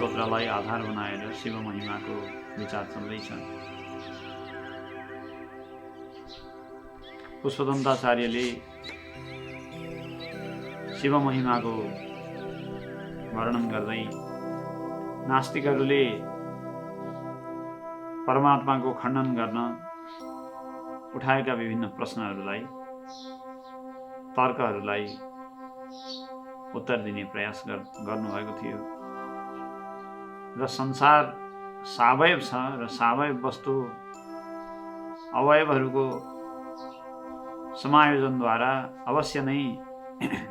स्तोत्रलाई आधार बनाएर शिव महिमाको विचार चल्दैछ। पुष्पदन्ताचार्यले शिव महिमाको वर्णन गर्दै नास्तिकहरूले परमात्माको खण्डन गर्न उठाएका विभिन्न प्रश्नहरूलाई, तर्कहरूलाई उत्तर दिने प्रयास गर्नुभएको थियो। र संसार सावयव छ र सावयव वस्तु अवयवहरूको समायोजनद्वारा अवश्य नै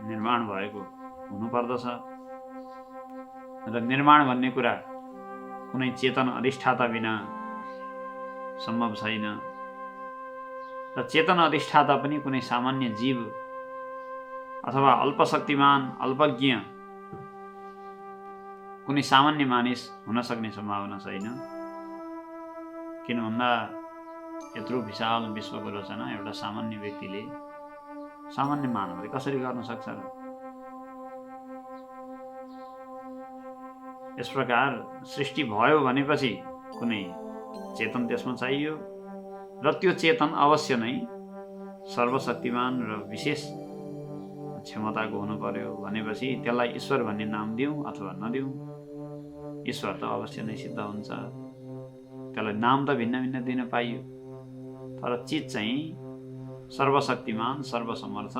निर्माण भएको हुनुपर्दछ र निर्माण भन्ने कुरा कुनै चेतन अधिष्ठाता बिना सम्भव छैन र चेतन अधिष्ठाता पनि कुनै सामान्य जीव अथवा अल्पशक्तिमान अल्पज्ञ कुनै सामान्य मानिस हुन सक्ने सम्भावना छैन। किन भन्दा यत्रो विशाल विश्वको रचना एउटा सामान्य व्यक्तिले, सामान्य मानवले कसरी गर्न सक्छ र? यस प्रकार सृष्टि भयो भनेपछि कुनै चेतन त्यसमा चाहियो र त्यो चेतन अवश्य नै सर्वशक्तिमान र विशेष क्षमताको हुनु पर्यो। भनेपछि त्यसलाई ईश्वर भन्ने नाम दिउँ अथवा नदिउँ, ईश्वर त अवश्य नै सिद्ध हुन्छ। त्यसलाई नाम त भिन्न भिन्न दिन पाइयो, तर चिज चाहिँ सर्वशक्तिमान, सर्वसमर्थ,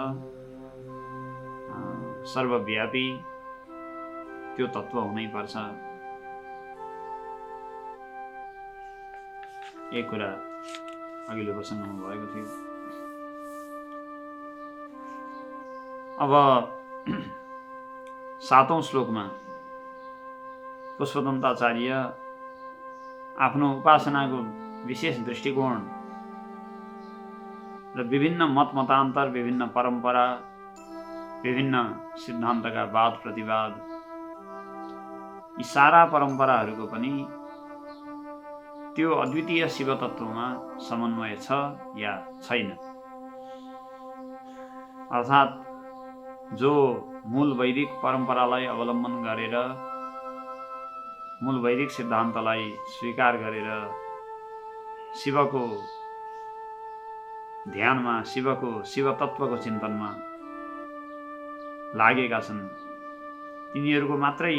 सर्वव्यापी त्यो तत्त्व हुनै पर्छ। एक कुरा अघिल्लो प्रसङ्गमा भएको थियो। अब 7औं श्लोकमा पुष्पदन्ताचार्य आफ्नो उपासनाको विशेष दृष्टिकोण र विभिन्न मतमतान्तर, विभिन्न परम्परा, विभिन्न सिद्धान्तका वाद प्रतिवाद, यी सारा परम्पराहरूको पनि त्यो अद्वितीय शिव तत्त्वमा समन्वय छ या छैन। अर्थात् जो मूल वैदिक परम्परालाई अवलम्बन गरेर, मूल वैदिक सिद्धान्तलाई स्वीकार गरेर शिवको ध्यानमा, शिवको शिव तत्त्वको चिन्तनमा लागेका छन्, तिनीहरूको मात्रै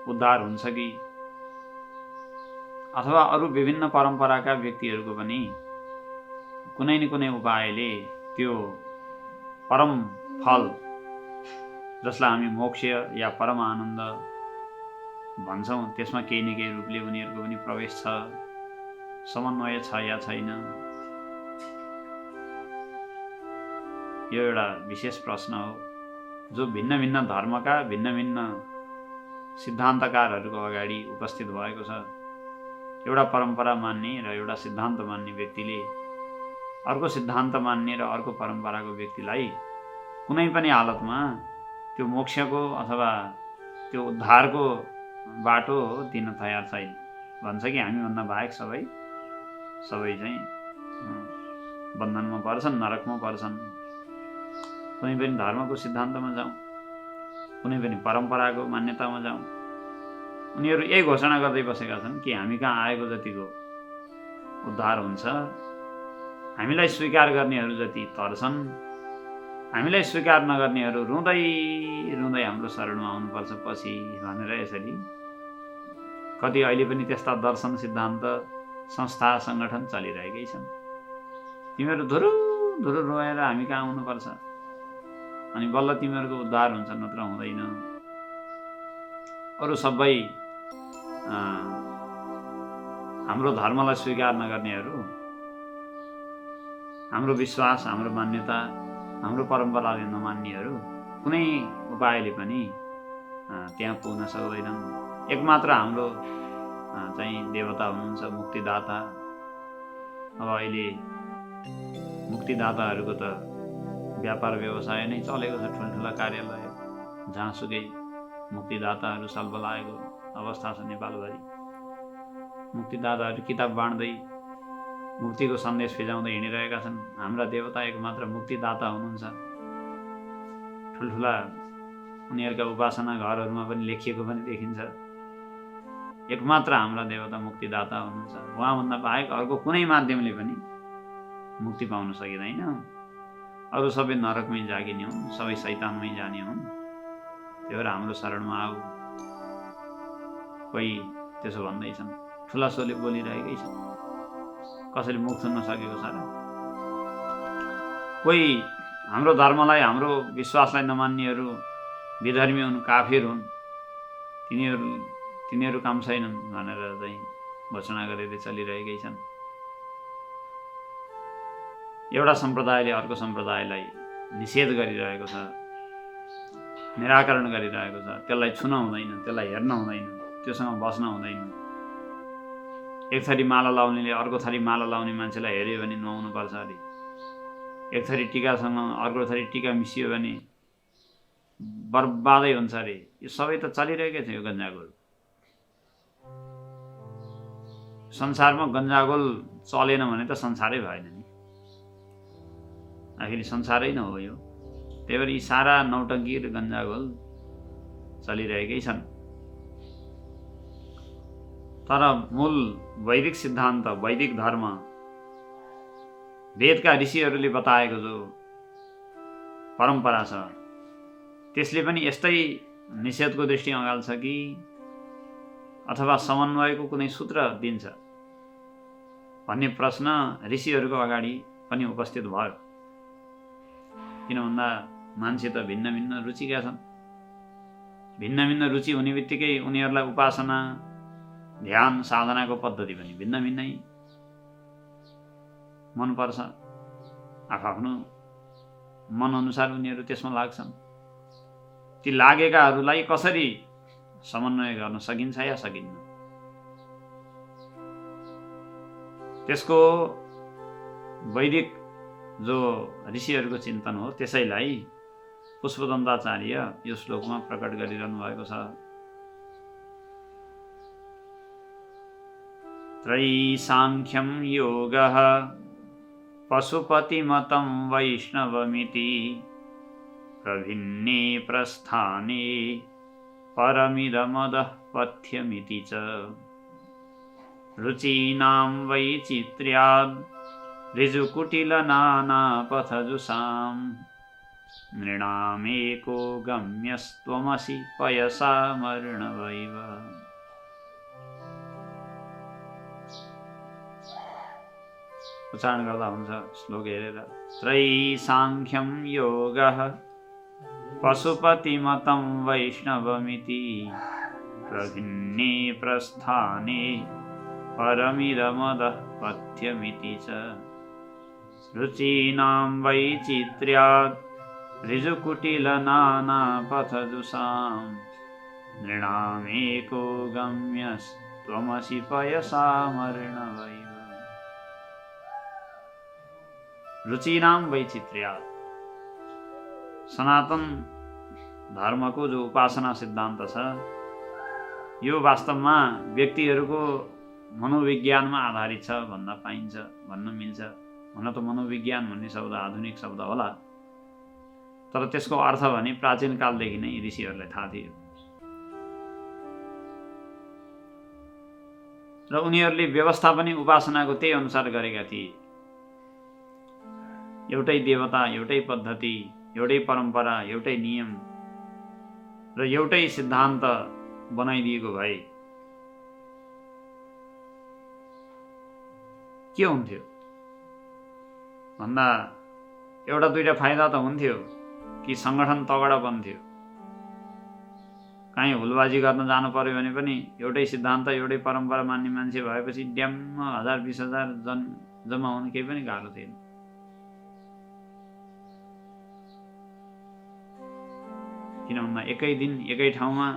उद्धार हुन्छ कि अथवा अरू विभिन्न परम्पराका व्यक्तिहरूको पनि कुनै न कुनै उपायले त्यो परम फल, जसलाई हामी मोक्ष या परम आनन्द भन्छौँ, त्यसमा केही न केही रूपले उनीहरूको पनि प्रवेश छ, समन्वय छ या छैन? यो एउटा विशेष प्रश्न हो जो भिन्न भिन्न धर्मका, भिन्न भिन्न सिद्धान्तकारहरूको अगाडि उपस्थित भएको छ। एउटा परम्परा मान्ने र एउटा सिद्धान्त मान्ने व्यक्तिले अर्को सिद्धान्त मान्ने र अर्को परम्पराको व्यक्तिलाई कुनै पनि हालतमा त्यो मोक्षको अथवा त्यो उद्धारको बाटो दिन तयार छैन। भन्छ कि हामीभन्दा बाहेक सबै चाहिँ बन्धनमा पर्छन्, नरकमा पर्छन्। कुनै पनि धर्मको सिद्धान्तमा जाउँ, कुनै पनि परम्पराको मान्यतामा जाउँ, उनीहरू यही घोषणा गर्दै बसेका छन् कि हामी कहाँ आएको जतिको उद्धार हुन्छ, हामीलाई स्वीकार गर्नेहरू जति तर्छन्, हामीलाई स्वीकार नगर्नेहरू रुँदै रुँदै हाम्रो शरणमा आउनुपर्छ पछि भनेर यसरी कति अहिले पनि त्यस्ता दर्शन, सिद्धान्त, संस्था, सङ्गठन चलिरहेकै छन्। तिमीहरू धुरु धुरु रोएर हामी कहाँ आउनुपर्छ अनि बल्ल तिमीहरूको उद्धार हुन्छ, नत्र हुँदैन। अरू सबै हाम्रो धर्मलाई स्वीकार नगर्नेहरू, हाम्रो विश्वास, हाम्रो मान्यता, हाम्रो परम्पराले नमान्नेहरू कुनै उपायले पनि त्यहाँ पुग्न सक्दैनन्। एकमात्र हाम्रो चाहिँ देवता हुनुहुन्छ मुक्तिदाता। अब अहिले मुक्तिदाताहरूको त व्यापार व्यवसाय नै चलेको छ, ठुल्ठुला कार्यालय, जहाँसुकै मुक्तिदाताहरू सल्बलाएको अवस्था छ नेपालभरि। मुक्तिदाताहरू किताब बाँड्दै मुक्तिको सन्देश फिजाउँदै हिँडिरहेका छन्। हाम्रा देवता एकमात्र मुक्तिदाता हुनुहुन्छ। ठुल्ठुला उनीहरूका उपासना घरहरूमा पनि लेखिएको पनि देखिन्छ। एकमात्र हाम्रा देवता मुक्तिदाता हुनुहुन्छ। उहाँभन्दा बाहेक अर्को कुनै माध्यमले पनि मुक्ति पाउन सकिँदैन। अरू सबै नरकमै जागिने हुन्, सबै शैतानमै जाने हुन्। त्यही भएर हाम्रो शरणमा आऊ। कोही त्यसो भन्दैछन्, ठुला सोले बोलिरहेकै छन्, कसैले मुख सुन्न सकेको छ र? कोही हाम्रो धर्मलाई, हाम्रो विश्वासलाई नमान्नेहरू विधर्मी हुन्, काफिर हुन्, तिनीहरू काम छैनन् भनेर चाहिँ घोषणा गरेर चलिरहेकै छन्। एउटा सम्प्रदायले अर्को सम्प्रदायलाई निषेध गरिरहेको छ, निराकरण गरिरहेको छ। त्यसलाई छुन हुँदैन, त्यसलाई हेर्न हुँदैन, त्योसँग बस्न हुँदैन। एक थरी माला लाउनेले अर्को थरी माला लाउने मान्छेलाई हेऱ्यो भने नुहाउनु पर्छ अरे। एक थरी टिकासँग अर्को थरी टिका मिसियो भने बर्बादै हुन्छ अरे। यो सबै त चलिरहेकै थियो गन्जागोल। संसारमा गन्जागोल चलेन भने त संसारै भएन नि। आखिर संसारै न हो यो। त्यही भएर यी सारा नौटङ्की र गन्जागोल चलिरहेकै छन्। तर मूल वैदिक सिद्धान्त, वैदिक धर्म, वेदका ऋषिहरूले बताएको जो परम्परा छ, त्यसले पनि यस्तै निषेधको दृष्टि अँगाल्छ कि अथवा समन्वयको कुनै सूत्र दिन्छ भन्ने प्रश्न ऋषिहरूको अगाडि पनि उपस्थित भयो। किन भन्दा मान्छे त भिन्न भिन्न रुचिका छन्। भिन्न भिन्न रुचि हुने बित्तिकै उनीहरूलाई उपासना, ध्यान, साधनाको पद्धति पनि भिन्न भिन्नै मनपर्छ। आफ्नो मनअनुसार उनीहरू त्यसमा लाग्छन्। ती लागेकाहरूलाई कसरी समन्वय गर्न सकिन्छ या सकिन्न, त्यसको वैदिक जो ऋषिहरूको चिन्तन हो त्यसैलाई पुष्पदन्ताचार्य यो श्लोकमा प्रकट गरिरहनु भएको छ। त्रयीसाङ्ख्यं योगः पशुपतिमतं वैष्णवमिति प्रभिन्ने प्रस्थाने परमिदमदः पथ्यमिति च रुचीनां वैचित्र्याद् ऋजुकुटिलनानापथजुषां नृणामेको गम्यस्त्वमसि पयसामर्णवैव। उच्चारण गर्दा हुन्छ श्लोक हेरेर। त्रयीसाङ्ख्यं योगः पशुपतिमतं वैष्णवमिति प्रभिन्ने प्रस्थाने परमिदमदः पथ्यमिति च रुचीनां वैचित्र्याद् ऋजुकुटिलनानापथजुषां नृणामेको गम्यस्त्वमसि पयसामर्णवैव। रुचीनाम वैचित्र्यात्, सनातन धर्मको जो उपासना सिद्धान्त छ यो वास्तवमा व्यक्तिहरूको मनोविज्ञानमा आधारित छ भन्न पाइन्छ, भन्न मिल्छ। हुन त मनोविज्ञान भन्ने शब्द आधुनिक शब्द होला, तर त्यसको अर्थ भने प्राचीन कालदेखि नै ऋषिहरूलाई थाहा थियो र उनीहरूले व्यवस्था पनि उपासनाको त्यही अनुसार गरेका थिए। एउटै देवता, एउटै पद्धति, एउटै परम्परा, एउटै नियम र एउटै सिद्धान्त बनाइदिएको भए के हुन्थ्यो भन्दा एउटा दुईटा फाइदा त हुन्थ्यो कि सङ्गठन तगडा बन्थ्यो। कहीँ हुलबाजी गर्न जानु पर्यो भने पनि एउटै सिद्धान्त, एउटै परम्परा मान्ने मान्छे भएपछि ड्याम्म 1000-20,000 जन जम्मा हुनु केही पनि गाह्रो थिएन। किन भन्दा एकै दिन एकै ठाउँमा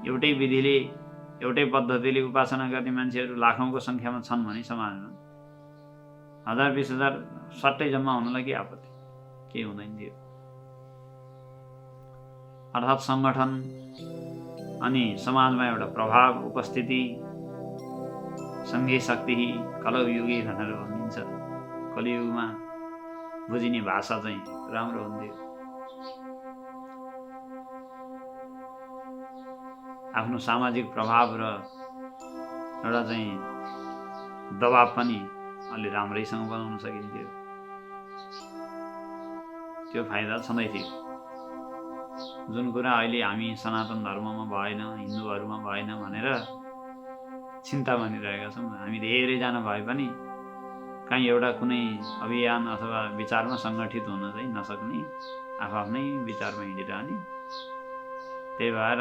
एउटै विधिले, एउटै पद्धतिले उपासना गर्ने मान्छेहरू लाखौँको सङ्ख्यामा छन् भने समाजमा 1000-20,000 सट्टै जम्मा हुनलाई के आपत्ति, केही हुँदैन थियो। अर्थात् सङ्गठन अनि समाजमा एउटा प्रभाव, उपस्थिति, सङ्घीय शक्ति कलयुगी भनेर भनिन्छ। कलियुगमा बुझिने भाषा चाहिँ राम्रो हुन्थ्यो। आफ्नो सामाजिक प्रभाव र एउटा चाहिँ दबाब पनि अलि राम्रैसँग बनाउन सकिन्थ्यो। त्यो फाइदा छँदै थियो। जुन कुरा अहिले हामी सनातन धर्ममा भएन, हिन्दूहरूमा भएन भनेर चिन्ता मानिरहेका छौँ। हामी धेरैजना भए पनि कहीँ एउटा कुनै अभियान अथवा विचारमा सङ्गठित हुन चाहिँ नसक्ने, आफ्नै विचारमा हिँडिरहने। त्यही भएर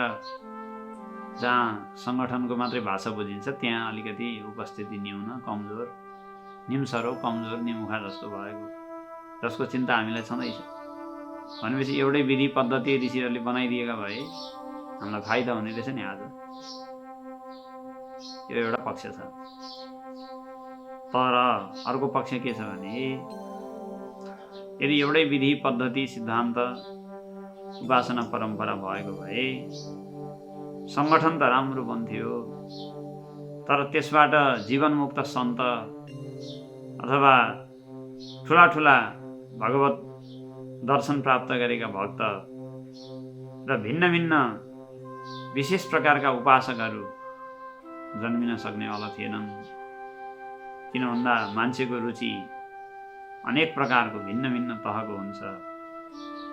जहाँ सङ्गठनको मात्रै भाषा बुझिन्छ त्यहाँ अलिकति उपस्थिति न्यून, कमजोर, निम्सरो, कमजोर, निमुखा जस्तो भएको, जसको चिन्ता हामीलाई छँदैछ। भनेपछि एउटै विधि पद्धति ऋषिहरूले बनाइदिएका भए हामीलाई फाइदा हुने रहेछ नि। आज यो एउटा पक्ष छ। तर अर्को पक्ष के छ भने यदि एउटै विधि पद्धति सिद्धान्त उपासना परम्परा भएको भए सङ्गठन त राम्रो बन्थ्यो, तर त्यसबाट जीवनमुक्त सन्त अथवा ठुला ठुला भगवत दर्शन प्राप्त गरेका भक्त र भिन्न भिन्न विशेष प्रकारका उपासकहरू जन्मिन सक्ने वाला थिएनन्। किन भन्दा मान्छेको रुचि अनेक प्रकारको भिन्न भिन्न तहको हुन्छ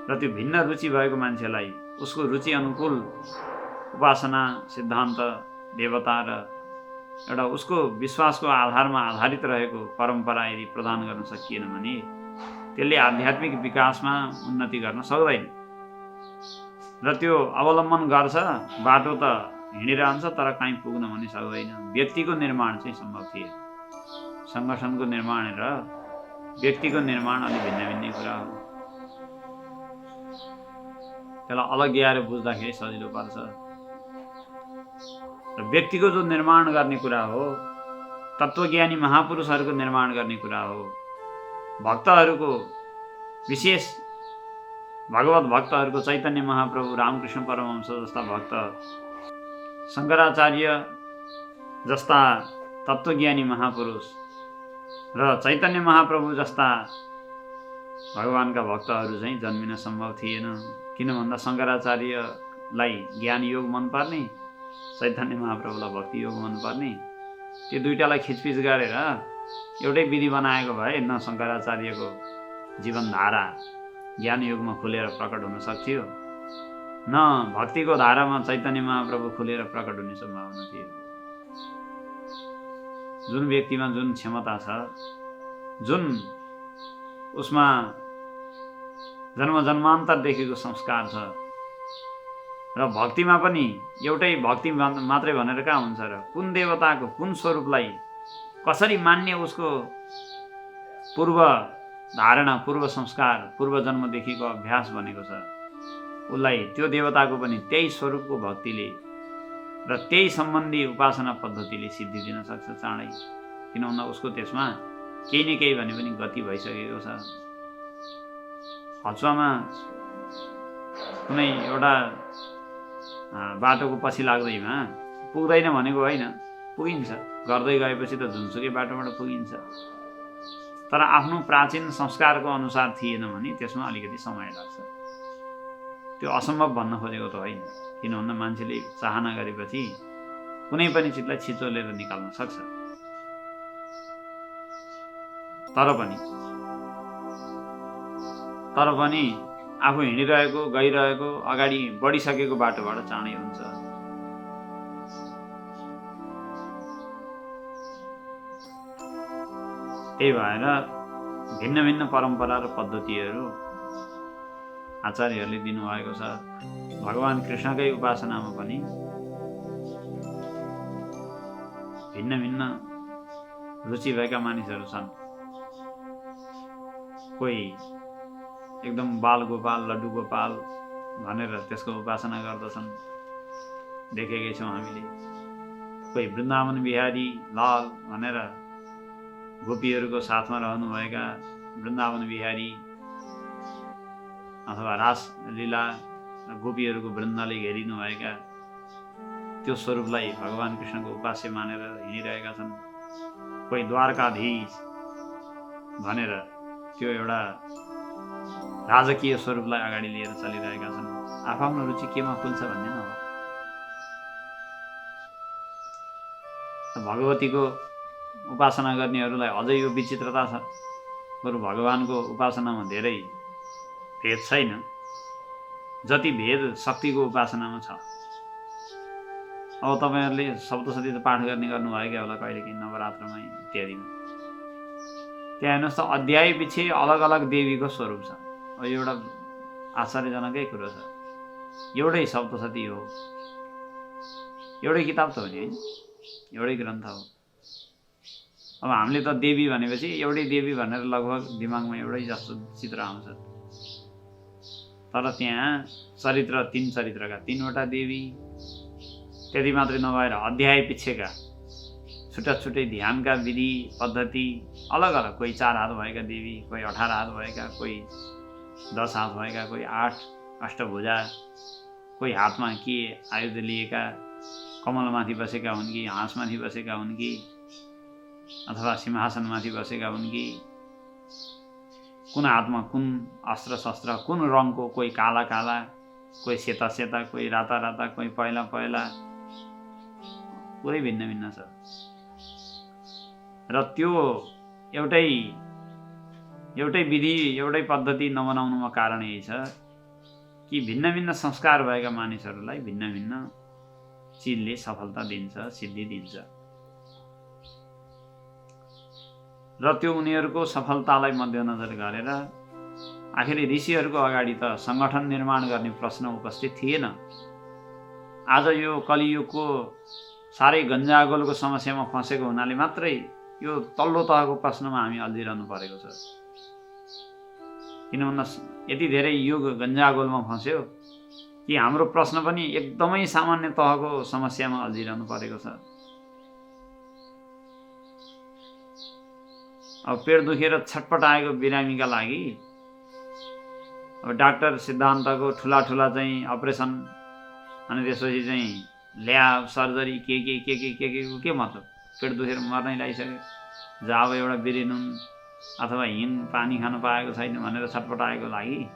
र त्यो भिन्न रुचि भएको मान्छेलाई उसको रुचि अनुकूल उपासना सिद्धान्त देवता र एउटा उसको विश्वासको आधारमा आधारित रहेको परम्परा यदि प्रदान गर्न सकिएन भने त्यसले आध्यात्मिक विकासमा उन्नति गर्न सक्दैन। र त्यो अवलम्बन गर्छ, बाटो त हिँडिरहन्छ तर कहीँ पुग्न पनि सक्दैन। व्यक्तिको निर्माण चाहिँ सम्भव थिएन। सङ्गठनको निर्माण र व्यक्तिको निर्माण अलि भिन्न भिन्न कुरा हो। त्यसलाई अलग्याएर बुझ्दाखेरि सजिलो पर्छ। र व्यक्तिको जो निर्माण गर्ने कुरा हो, तत्त्वज्ञानी महापुरुषहरूको निर्माण गर्ने कुरा हो, भक्तहरूको विशेष भगवत भक्तहरूको चैतन्य महाप्रभु, रामकृष्ण परमहंस जस्ता भक्त, शङ्कराचार्य जस्ता तत्त्वज्ञानी महापुरुष र चैतन्य महाप्रभु जस्ता भगवानका भक्तहरू चाहिँ जन्मिन सम्भव थिएन। किन भन्दा शङ्कराचार्यलाई ज्ञान योग मनपर्ने, चैतन्य महाप्रभुलाई भक्ति योग मनपर्ने, त्यो दुईटालाई खिचपिच गरेर एउटै विधि बनाएको भए न शङ्कराचार्यको जीवनधारा ज्ञान योगमा खुलेर प्रकट हुन सक्थ्यो, न भक्तिको धारामा चैतन्य महाप्रभु खुलेर प्रकट हुने सम्भावना थियो। जुन व्यक्तिमा जुन क्षमता छ, जुन उसमा जन्म जन्मान्तरदेखिको संस्कार छ, र भक्तिमा पनि एउटै भक्ति मात्रै भनेर कहाँ हुन्छ र? कुन देवताको कुन स्वरूपलाई कसरी मान्ने उसको पूर्व धारणा, पूर्व संस्कार, पूर्व जन्मदेखिको अभ्यास भनेको छ। उसलाई त्यो देवताको पनि त्यही स्वरूपको भक्तिले र त्यही सम्बन्धी उपासना पद्धतिले सिद्धि दिन सक्छ चाँडै। किन भन्दा उसको त्यसमा केही न केही भने पनि गति भइसकेको छ। हचुवामा कुनै एउटा बाटोको पछि लाग्दैमा पुग्दैन भनेको होइन, पुगिन्छ। गर्दै गएपछि त जुनसुकै बाटोबाट पुगिन्छ। तर आफ्नो प्राचीन संस्कारको अनुसार थिएन भने त्यसमा अलिकति समय लाग्छ। त्यो असम्भव भन्न खोजेको त होइन। किन भन्दा मान्छेले चाहना गरेपछि कुनै पनि चिजलाई छिचोलेर निकाल्न सक्छ। तर पनि आफू हिँडिरहेको, गइरहेको, अगाडि बढिसकेको बाटोबाट चाँडै हुन्छ। त्यही भएर भिन्न भिन्न परम्परा र पद्धतिहरू आचार्यहरूले दिनुभएको छ। भगवान कृष्णकै उपासनामा पनि भिन्न भिन्न रुचि भएका मानिसहरू छन्। कोही एकदम बाल गोपाल, लड्डु गोपाल भनेर त्यसको उपासना गर्दछन्, देखेकै छौँ हामीले। कोही वृन्दावन बिहारी लाल भनेर गोपीहरूको साथमा रहनुभएका वृन्दावन बिहारी अथवा रासलीला गोपीहरूको वृन्दले घेरिनुभएका त्यो स्वरूपलाई भगवान कृष्णको उपास्य मानेर हिँडिरहेका छन्। कोही द्वारकाधीश भनेर त्यो एउटा राजकीय स्वरूपलाई अगाडि लिएर चलिरहेका छन्। आफ्नो रुचि केमा खुल्छ भन्ने न हो। भगवतीको उपासना गर्नेहरूलाई अझै यो विचित्रता छ। बरु भगवानको उपासनामा धेरै भेद छैन जति भेद शक्तिको उपासनामा छ। अब तपाईँहरूले सप्तशती त पाठ गर्नुभएकै होला कहिलेकाहीँ नवरात्रमा इत्यादिमा। त्यहाँ हेर्नुहोस् त अध्याय पछि अलग अलग देवीको स्वरूप छ। अब एउटा आश्चर्यजनकै कुरो छ, एउटै सप्तशती हो, एउटै किताब त हो नि, होइन? एउटै ग्रन्थ हो। अब हामीले त देवी भनेपछि एउटै देवी भनेर लगभग दिमागमा एउटै जस्तो चित्र आउँछ। तर त्यहाँ चरित्र 3 चरित्रका 3वटा देवी, त्यति मात्रै नभएर अध्याय पिच्छेका छुट्टा छुट्टै ध्यानका विधि पद्धति अलग अलग, कोही 4 हात भएका देवी, कोही 18 हात भएका, कोही 10 हात भएका, कोही 8 अष्टभुजा, कोही हातमा के आयुध लिएका, कमलमाथि बसेका हुन् कि हाँसमाथि बसेका हुन् कि अथवा सिंहासनमाथि बसेका हुन् कि, कुन हातमा कुन अस्त्र शस्त्र कुन रङको, कोही काला काला, कोही सेता सेता, कोही राता राता, कोही पहेँला पहेँला, पुरै भिन्न भिन्न छ। र त्यो एउटै विधि एउटै पद्धति नबनाउनुमा कारण यही छ कि भिन्न भिन्न संस्कार भएका मानिसहरूलाई भिन्न भिन्न चिजले सफलता दिन्छ, सिद्धि दिन्छ। र त्यो उनीहरूको सफलतालाई मध्यनजर गरेर आखिर ऋषिहरूको अगाडि त सङ्गठन निर्माण गर्ने प्रश्न उपस्थित थिएन। आज यो कलियुगको साह्रै गन्जागोलको समस्यामा फँसेको हुनाले मात्रै यो तल्लो तहको प्रश्नमा हामी अल्झिरहनु परेको छ। किन भन्दा यति धेरै युग गन्जागोलमा फँस्यो कि हाम्रो प्रश्न पनि एकदमै सामान्य तहको समस्यामा अल्झिरहनु परेको छ। अब पेट दुखेर छटपटाएको बिरामीका लागि अब डाक्टर सिद्धान्तको ठुला ठुला चाहिँ अपरेसन अनि त्यसपछि चाहिँ ल्याब सर्जरी के मतलब, पेट दुखेर मर्नै लागिसक्यो, जब एउटा बिरी नुन अथवा हिङ पानी खान पाएको छैन भनेर छटपटाएको लागि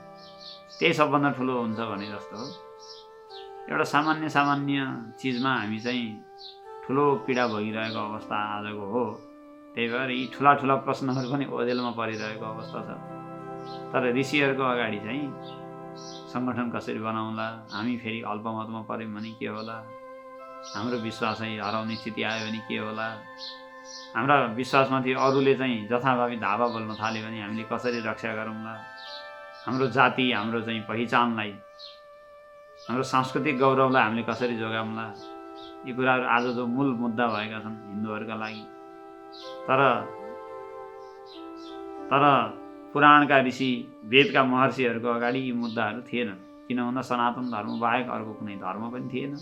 त्यही सबभन्दा ठुलो हुन्छ भने जस्तो हो। एउटा सामान्य चिजमा हामी चाहिँ ठुलो पीडा भोगिरहेको अवस्था आजको हो। त्यही भएर यी ठुला ठुला प्रश्नहरू पनि ओझेलमा परिरहेको अवस्था छ। तर ऋषिहरूको अगाडि चाहिँ सङ्गठन कसरी बनाउँला, हामी फेरि अल्पमतमा पऱ्यौँ भने के होला, हाम्रो विश्वासै हराउने स्थिति आयो भने के होला, हाम्रा विश्वासमाथि अरूले चाहिँ जथाभावी धावा बोल्न थाल्यो भने हामीले कसरी रक्षा गरौँला, हाम्रो जाति हाम्रो चाहिँ पहिचानलाई, हाम्रो सांस्कृतिक गौरवलाई हामीले कसरी जोगाउँला, यी कुराहरू आज जो मूल मुद्दा भएका छन् हिन्दूहरूका लागि। तर पुराणका ऋषि वेदका महर्षिहरूको अगाडि यी मुद्दाहरू थिएनन्। किन भन्दा सनातन धर्म बाहेक अर्को कुनै धर्म पनि थिएन।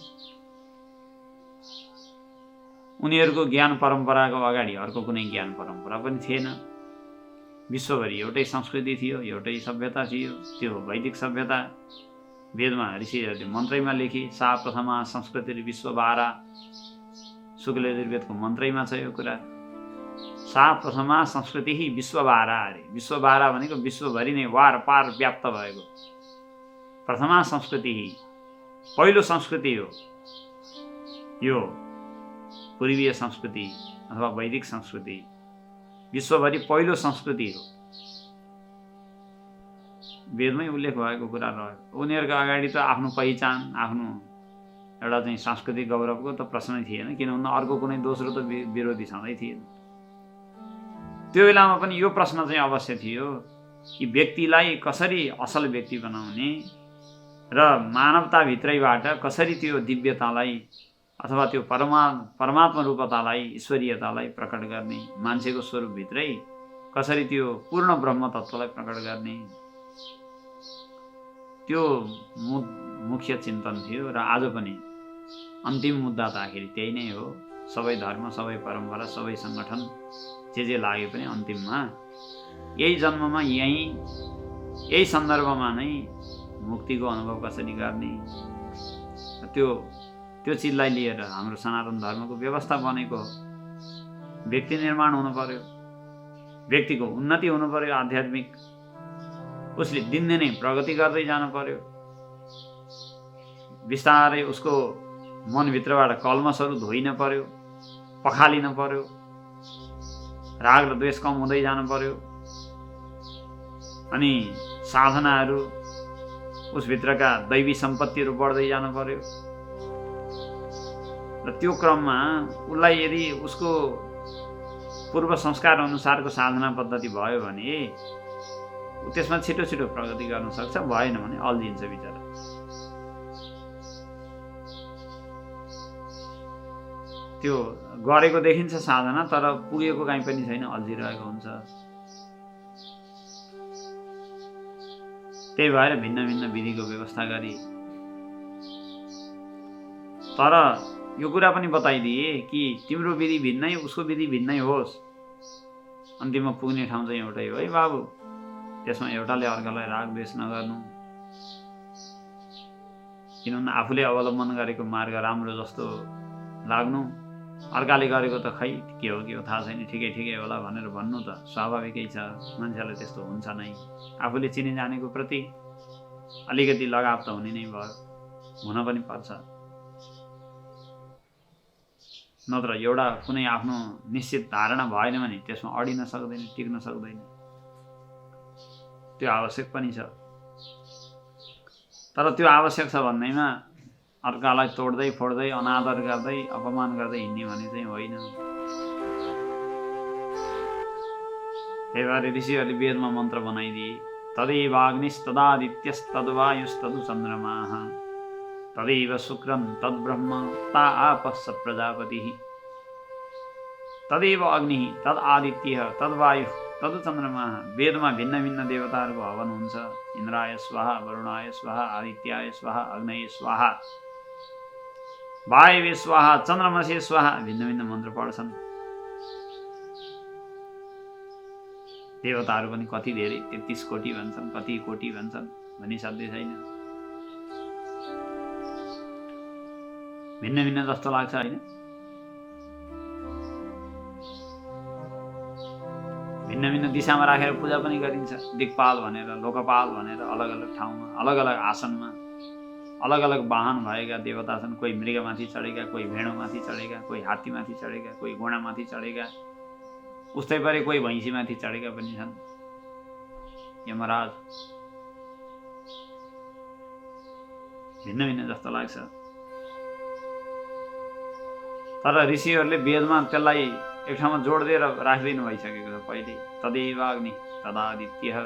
उनीहरूको ज्ञान परम्पराको अगाडि अर्को कुनै ज्ञान परम्परा पनि थिएन। विश्वभरि एउटै संस्कृति थियो, एउटै सभ्यता थियो, त्यो वैदिक सभ्यता। वेदमा ऋषिहरूले मन्त्रैमा लेखी सा प्रथमा संस्कृति विश्वबारा, शुक्ल यजुर्वेदको मन्त्रैमा छ यो कुरा। सा प्रथमा संस्कृति विश्वबारा अरे, विश्वबारा भनेको विश्वभरि नै वार पार व्याप्त भएको प्रथमा संस्कृति, पहिलो संस्कृति हो यो पूर्वीय संस्कृति अथवा वैदिक संस्कृति, विश्वभरि पहिलो संस्कृति हो। वेदमै उल्लेख भएको कुरा रह्यो। उनीहरूको अगाडि त आफ्नो पहिचान, आफ्नो एउटा चाहिँ सांस्कृतिक गौरवको त प्रश्नै थिएन। किन भन्दा अर्को कुनै दोस्रो त विरोधी छँदै थिएन। त्यो बेलामा पनि यो प्रश्न चाहिँ अवश्य थियो कि व्यक्तिलाई कसरी असल व्यक्ति बनाउने र मानवताभित्रैबाट कसरी त्यो दिव्यतालाई अथवा त्यो परमात्मा रूपतालाई, ईश्वरीयतालाई प्रकट गर्ने, मान्छेको स्वरूपभित्रै कसरी त्यो पूर्ण ब्रह्म तत्त्वलाई प्रकट गर्ने, त्यो मुख्य चिन्तन थियो। र आज पनि अन्तिम मुद्दा त आखिर त्यही नै हो। सबै धर्म, सबै परम्परा, सबै सङ्गठन जे लागे पनि अन्तिममा यही जन्ममा यही सन्दर्भमा नै मुक्तिको अनुभव कसरी गर्ने, त्यो चिजलाई लिएर हाम्रो सनातन धर्मको व्यवस्था बनेको हो। व्यक्ति निर्माण हुनु पर्यो, व्यक्तिको उन्नति हुनु पर्यो, आध्यात्मिक उसले दिनदिनै प्रगति गर्दै जानु पर्यो। बिस्तारै उसको मनभित्रबाट कल्मसहरू धोइन पर्यो। पखालिन पर्यो, राग र द्वेष कम हुँदै जानु पर्यो, अनि साधनाहरू उसभित्रका दैवी सम्पत्तिहरू बढ्दै जानु पर्यो। र त्यो क्रममा उसलाई यदि उसको पूर्व संस्कार अनुसारको साधना पद्धति भयो भने त्यसमा छिटो छिटो प्रगति गर्न सक्छ, भएन भने अल्झिन्छ बिचरा। त्यो गरेको देखिन्छ साधना, तर पुगेको कहीँ पनि छैन, अल्झिरहेको हुन्छ। त्यही भएर भिन्न भिन्न विधिको व्यवस्था गरी, तर यो कुरा पनि बताइदिए कि तिम्रो विधि भिन्नै, उसको विधि भिन्नै होस्, अन्तिममा पुग्ने ठाउँ चाहिँ एउटै हो है बाबु। त्यसमा एउटाले अर्कालाई राग द्वेष नगर्नु, किनभने आफूले अवलम्बन गरेको मार्ग राम्रो जस्तो लाग्नु, अर्काले गरेको त खै के हो थाहा छैन, ठिकै ठिकै होला भनेर भन्नु त स्वाभाविकै छ, मान्छेलाई त्यस्तो हुन्छ नै। आफूले चिने जानेको प्रति अलिकति लगाव त हुने नै भयो, हुन पनि पर्छ। नत्र एउटा कुनै आफ्नो निश्चित धारणा भएन भने त्यसमा अडिन सक्दैन, टिक्न सक्दैन। त्यो आवश्यक पनि छ, तर त्यो आवश्यक छ भन्दैमा अर्कालाई तोड्दै फोड्दै अनादर गर्दै अपमान गर्दै हिँड्ने भने चाहिँ होइन। त्यही भएर ऋषिहरूले वेदमा मन्त्र बनाइदिए, तदेवाग्निस्तदादित्यस्तद्वायुस्तदु चन्द्रमाः तदैव शुक्रं तद्ब्रह्म ता आपः स प्रजापतिः। तदैव अग्निः तदादित्यः तद्वायुः तदु चन्द्रमाः। वेदमा भिन्न भिन्न देवताहरूको हवन हुन्छ। इन्द्राय स्वाहा, वरुणाय स्वाहा, आदित्याय स्वाहा, अग्नये स्वाहा, वायवे स्वाहा, चन्द्रमसे स्वाहा, भिन्न भिन्न मन्त्र पढ्छन्। देवताहरू पनि कति धेरै, 33 कोटी भन्छन्, कति कोटी भन्छन्, भनिसाध्यै छैन। भिन्न भिन्न जस्तो लाग्छ होइन? भिन्न भिन्न दिशामा राखेर पूजा पनि गरिन्छ। दिक्पाल भनेर, लोकपाल भनेर अलग अलग ठाउँमा, अलग अलग आसनमा, अलग अलग वाहन भएका देवता छन्। कोही मृगमाथि चढेका, कोही भेडोमाथि चढेका, कोही हात्तीमाथि चढेका, कोही घोडामाथि चढेका, उस्तै परे कोही भैँसीमाथि चढेका पनि छन्। यमराज भिन्न भिन्न जस्तो लाग्छ, तर ऋषिहरूले वेदमा त्यसलाई एक ठाउँमा जोड दिएर राखिदिनु भइसकेको छ पहिले। तदैवाग्नि तदादित्यः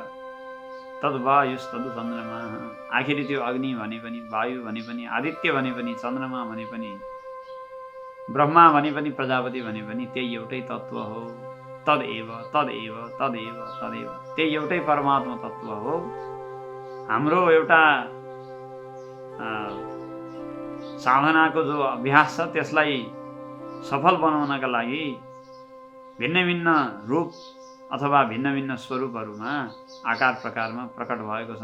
तद्वायुस्तदु चन्द्रमाः। आखिरी त्यो अग्नि भने पनि, वायु भने पनि, आदित्य भने पनि, चन्द्रमा भने पनि, ब्रह्मा भने पनि, प्रजापति भने पनि त्यही एउटै तत्त्व हो। तदेव तदेव तदेव तदेव, त्यही एउटै परमात्मा तत्त्व हो। हाम्रो एउटा साधनाको जो अभ्यास छ त्यसलाई सफल बनाउनका लागि भिन्न भिन्न रूप अथवा भिन्न भिन्न स्वरूपहरूमा, आकार प्रकारमा प्रकट भएको छ।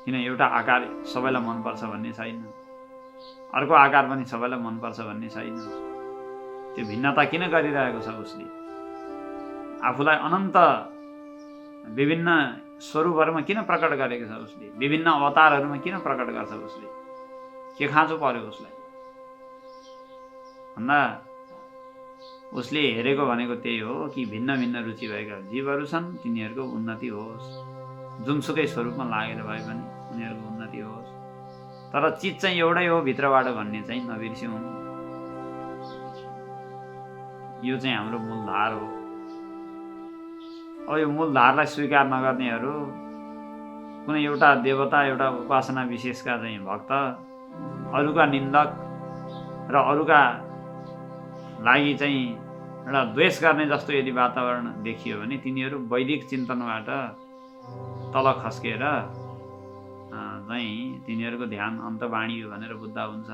किन एउटा आकार सबैलाई मनपर्छ भन्ने छैन, अर्को आकार पनि सबैलाई मनपर्छ भन्ने छैन। त्यो भिन्नता किन गरिरहेको छ उसले? आफूलाई अनन्त विभिन्न स्वरूपहरूमा किन प्रकट गरेको छ उसले? विभिन्न अवतारहरूमा किन प्रकट गर्छ उसले? के खाँचो पर्यो उसलाई भन्दा उसले हेरेको भनेको त्यही हो कि भिन्न भिन्न रुचि भएका जीवहरू छन्, तिनीहरूको उन्नति होस्। जुनसुकै स्वरूपमा लागेर भए पनि उनीहरूको उन्नति होस्। तर चिज चाहिँ एउटै हो भित्रबाट भन्ने चाहिँ नबिर्स्यौँ। यो चाहिँ हाम्रो मूलधार हो। अब यो मूलधारलाई स्वीकार नगर्नेहरू, कुनै एउटा देवता, एउटा उपासना विशेषका चाहिँ भक्त, अरूका निन्दक र अरूका लागि चाहिँ एउटा द्वेष गर्ने जस्तो यदि वातावरण देखियो भने तिनीहरू वैदिक चिन्तनबाट तल खस्केर चाहिँ तिनीहरूको ध्यान अन्तवाणी हो भनेर बुझ्दा हुन्छ।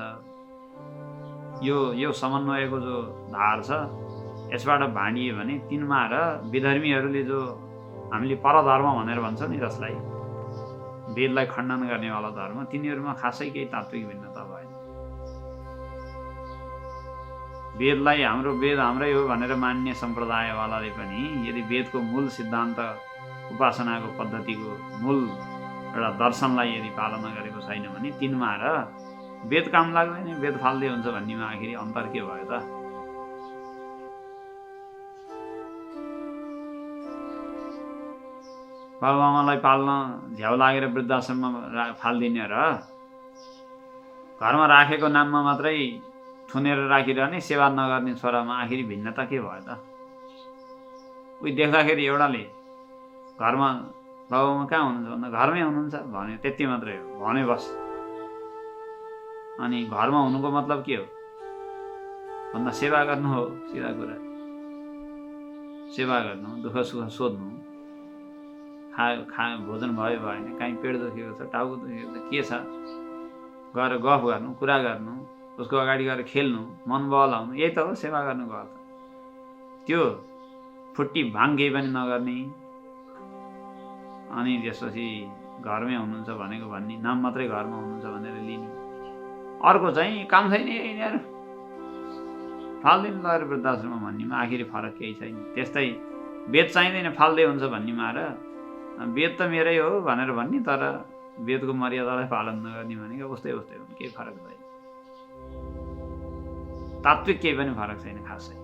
यो समन्वयको जो धार छ यसबाट भाँडियो भने तिनमा र विधर्मीहरूले जो हामीले परधर्म भनेर भन्छ नि, जसलाई वेदलाई खण्डन गर्नेवाला धर्म, तिनीहरूमा खासै केही तात्विक भिन्नता भएन। वेदलाई हाम्रो वेद हाम्रै हो भनेर मान्ने सम्प्रदायवालाले पनि यदि वेदको मूल सिद्धान्त, उपासनाको पद्धतिको मूल एउटा दर्शनलाई यदि पालना गरेको छैन भने तिनमा र वेद काम लाग्दैन, वेद फाल्दै हुन्छ भन्नेमा आखिर अन्तर के भयो त? बाबुआमालाई पाल्न झ्याउ लागेर वृद्धाश्रममा फालिदिने र घरमा राखेको नाममा मात्रै थुनेर राखिरहने, सेवा नगर्ने छोरामा आखिर भिन्नता के भयो त? उही देख्दाखेरि एउटाले घरमा बाबुआमा कहाँ हुनुहुन्छ भन्दा घरमै हुनुहुन्छ भन्यो, त्यति मात्रै हो भने बस। अनि घरमा हुनुको मतलब के हो भन्दा सेवा गर्नु हो, सिधा कुरा। सेवा गर्नु, दुःख सुख सोध्नु, भोजन भयो भएन, कहीँ पेट दुखेको छ, टाउको दुखेको छ, के छ, गएर गफ गर्नु, कुरा गर्नु, उसको अगाडि गएर खेल्नु, मन बहलाउनु, यही त हो सेवा गर्नुको अर्थ। त्यो फुट्टी भाङ केही पनि नगर्ने, अनि त्यसपछि घरमै हुनुहुन्छ भनेको भन्ने, नाम मात्रै घरमा हुनुहुन्छ भनेर लिने। अर्को चाहिँ काम छैन यिनीहरू फाल्दिनु लगेर वृद्धाश्रममा भन्नेमा आखिर फरक केही छैन। त्यस्तै वेद चाहिँदैन फाल्दै हुन्छ भन्नेमा र वेद त मेरै हो भनेर भन्ने तर वेदको मर्यादालाई पालन नगर्ने भनेको उस्तै उस्तै हो, केही फरक छैन। तात्विक केही पनि फरक छैन खासै।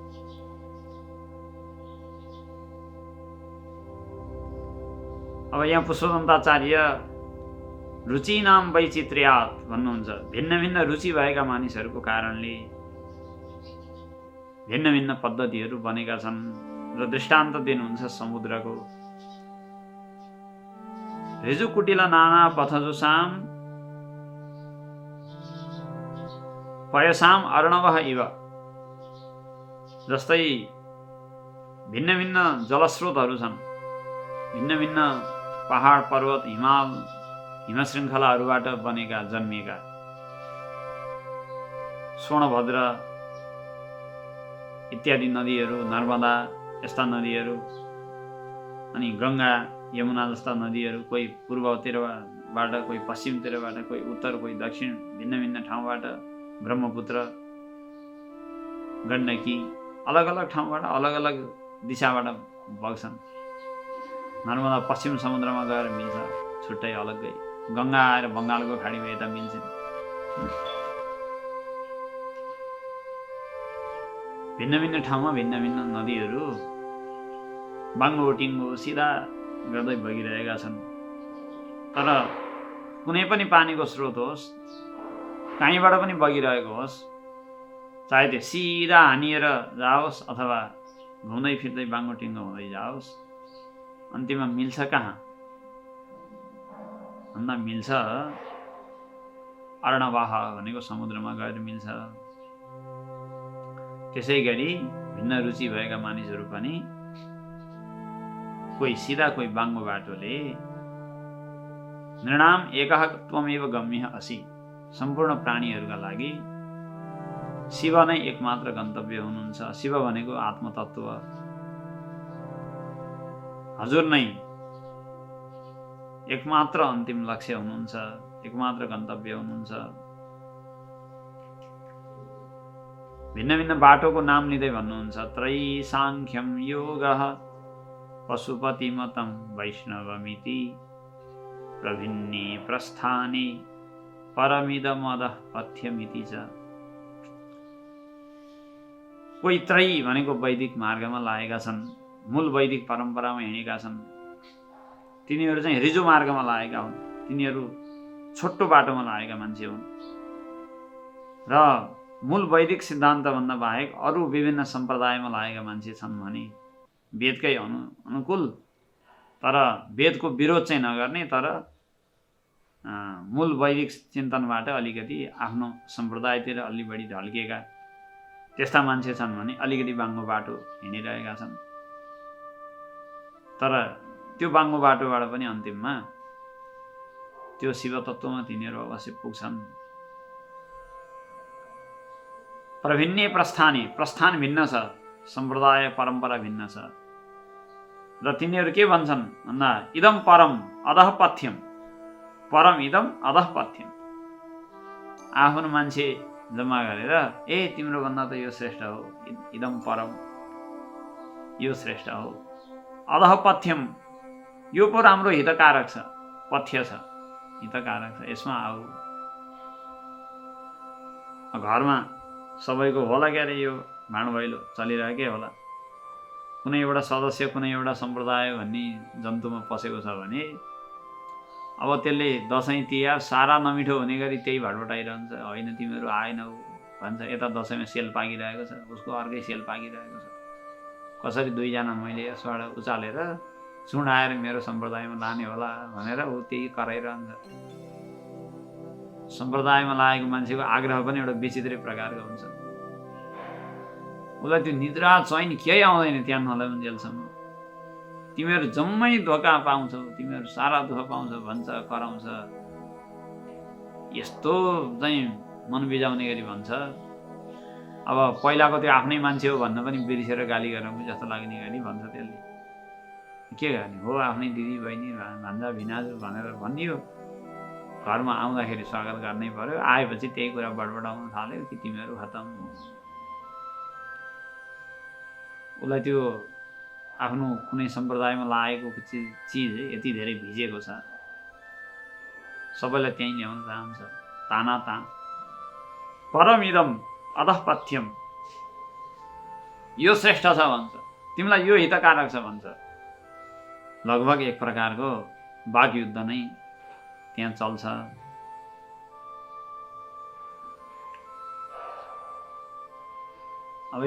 अब यहाँ पुष्पदन्ताचार्य रुचिनाम वैचित्र्यात् भन्नुहुन्छ। भिन्न भिन्न रुचि भएका मानिसहरूको कारणले भिन्न भिन्न पद्धतिहरू बनेका छन् र दृष्टान्त दिनुहुन्छ समुद्रको। ऋजु कुटिला नाना पथजुसाम पयसाम अर्णवः इव। जस्तै भिन्न भिन्न जलस्रोतहरू छन्, भिन्न भिन्न पहाड पर्वत हिमश्रृङ्खलाहरूबाट बनेका जन्मिएका स्वर्णभद्र इत्यादि नदीहरू, नर्मदा यस्ता नदीहरू, अनि गङ्गा यमुना जस्ता नदीहरू, कोही पूर्वतिरबाट, कोही पश्चिमतिरबाट, कोही उत्तर, कोही दक्षिण, भिन्न भिन्न ठाउँबाट, ब्रह्मपुत्र, गण्डकी अलग अलग ठाउँबाट अलग अलग दिशाबाट बग्छन्। नर्मदा पश्चिम समुद्रमा गएर मिल्छ छुट्टै अलग्गै, गङ्गा आएर बङ्गालको खाडीमा यता मिल्छन्। भिन्न भिन्न ठाउँमा भिन्न भिन्न नदीहरू बाङ्गोटिङ्गो सिधा गर्दै बगिरहेका छन्। तर कुनै पनि पानीको स्रोत होस्, कहीँबाट पनि बगिरहेको होस्, चाहे त्यो सिधा हानिएर जाओस् अथवा घुम्दै फिर्दै बाङ्गोटिङ्गो हुँदै जाओस्, अन्तिममा मिल्छ कहाँ भन्दा मिल्छ अर्णवाह भनेको समुद्रमा गएर मिल्छ। त्यसै गरी भिन्न रुचि भएका मानिसहरू पनि कोही सिधा कोही बाङ्गो बाटोले नृणाम एकः त्वमेव गम्यः असि। सम्पूर्ण प्राणीहरूका लागि शिव नै एकमात्र गन्तव्य हुनुहुन्छ। शिव भनेको आत्मतत्त्व, हजुर नै एकमात्र अन्तिम लक्ष्य हुनुहुन्छ, एकमात्र गन्तव्य हुनुहुन्छ। भिन्न भिन्न बाटोको नाम लिँदै भन्नुहुन्छ, त्रैसाङ्ख्यम योगः पशुपतिमतं वैष्णवमिति प्रभिन्ने प्रस्थाने परमिदमदः पथ्यमिति च। कोही त्रयी भनेको वैदिक मार्गमा लागेका छन्, मूल वैदिक परम्परामा हिँडेका छन्, तिनीहरू चाहिँ रिजु मार्गमा लागेका हुन्, तिनीहरू छोटो बाटोमा लागेका मान्छे हुन् र मूल वैदिक सिद्धान्तभन्दा बाहेक अरू विभिन्न सम्प्रदायमा लागेका मान्छे छन् भने वेदकै अनुकूल तर वेदको विरोध चाहिँ नगर्ने, तर मूल वैदिक चिन्तनबाट अलिकति आफ्नो सम्प्रदायतिर अलि बढी ढल्किएका त्यस्ता मान्छे छन् भने अलिकति बाङ्गो बाटो हिँडिरहेका छन्। तर त्यो बाङ्गो बाटोबाट पनि अन्तिममा त्यो शिव तत्त्वमा तिनीहरू अवश्य पुग्छन्। प्रभिन्ने प्रस्थाने, प्रस्थान भिन्न छ, सम्प्रदाय परम्परा भिन्न छ र तिनीहरू के भन्छन् भन्दा इदम परम अधः पथ्यम, परम इदम अधः पथ्यम। आफ्नो मान्छे जम्मा गरेर ए तिम्रो भन्दा त यो श्रेष्ठ हो, इदम परम, यो श्रेष्ठ हो, अधः पथ्यम यो पो राम्रो हितकारक छ, पथ्य छ, हितकारक छ, यसमा आऊ। घरमा सबैको होला क्या अरे यो भाँडभैलो चलिरहेकै होला, कुनै एउटा सदस्य कुनै एउटा सम्प्रदाय भन्ने जन्तुमा पसेको छ भने अब त्यसले दसैँ तिहार सारा नमिठो हुने गरी त्यही भटभटाइरहन्छ। होइन तिमीहरू आएनौ भन्छ, यता दसैँमा सेल पाकिरहेको छ, उसको अर्कै सेल पाकिरहेको छ। कसरी दुईजना मैले यसबाट उचालेर चुडाएर मेरो सम्प्रदायमा लाने होला भनेर ऊ त्यही कराइरहन्छ। सम्प्रदायमा लागेको मान्छेको आग्रह पनि एउटा विचित्रै प्रकारको हुन्छ। उसलाई त्यो निद्रा चाहिँ केही आउँदैन त्यहाँ नलैन्जेलसम्म। तिमीहरू जम्मै धोका पाउँछौ, तिमीहरू सारा दुःख पाउँछौ भन्छ, कराउँछ। यस्तो चाहिँ मन बिजाउने गरी भन्छ। अब पहिलाको त्यो आफ्नै मान्छे हो भन्न पनि बिर्सेर गाली गरौँ जस्तो लाग्ने गरी भन्छ। त्यसले के गर्ने हो, आफ्नै दिदी बहिनी भान्जा भिनाजु भनेर भनियो। घरमा आउँदाखेरि स्वागत गर्नै पर्यो, आएपछि त्यही कुरा बडबडाउन थाल्यो कि तिमीहरू खतम। उसलाई त्यो आफ्नो कुनै सम्प्रदायमा लागेको चिज यति धेरै भिजेको छ, सबैलाई त्यहीँ ल्याउन चाहन्छ। ताना ता परमिदम अधःपथ्यम, यो श्रेष्ठ छ भन्छ, तिमीलाई यो हितकारक छ भन्छ। लगभग एक प्रकारको वाकयुद्ध नै त्यहाँ चल्छ। अब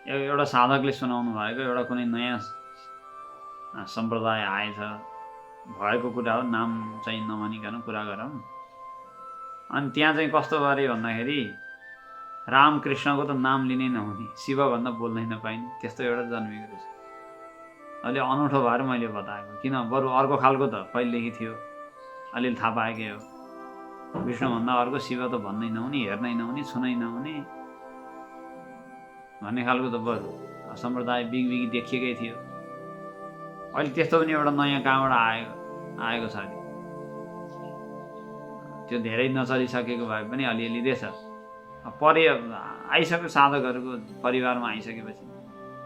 एउटा साधकले सुनाउनु भएको एउटा कुनै नयाँ सम्प्रदाय आएछ, भएको कुरा हो, नाम चाहिँ नभनिकन कुरा गरौँ। अनि त्यहाँ चाहिँ कस्तो गरे भन्दाखेरि रामकृष्णको त नाम लिनै नहुने, शिवभन्दा बोल्नै नपाइने, त्यस्तो एउटा जन्मेको रहेछ। अहिले अनौठो भएर मैले बताएको, किन बरु अर्को खालको त पहिलेदेखि थियो, अलिअलि थाहा पाएकै हो। विष्णुभन्दा अर्को शिव त भन्नै नहुने, हेर्नै नहुने, छुनै नहुने भन्ने खालको त बरु सम्प्रदाय बिगबिगी देखिएकै थियो। अहिले त्यस्तो पनि एउटा नयाँ कहाँबाट आएको छ अरे। त्यो धेरै नचलिसकेको भए पनि अलिअलि देश आइसक्यो, साधकहरूको परिवारमा आइसकेपछि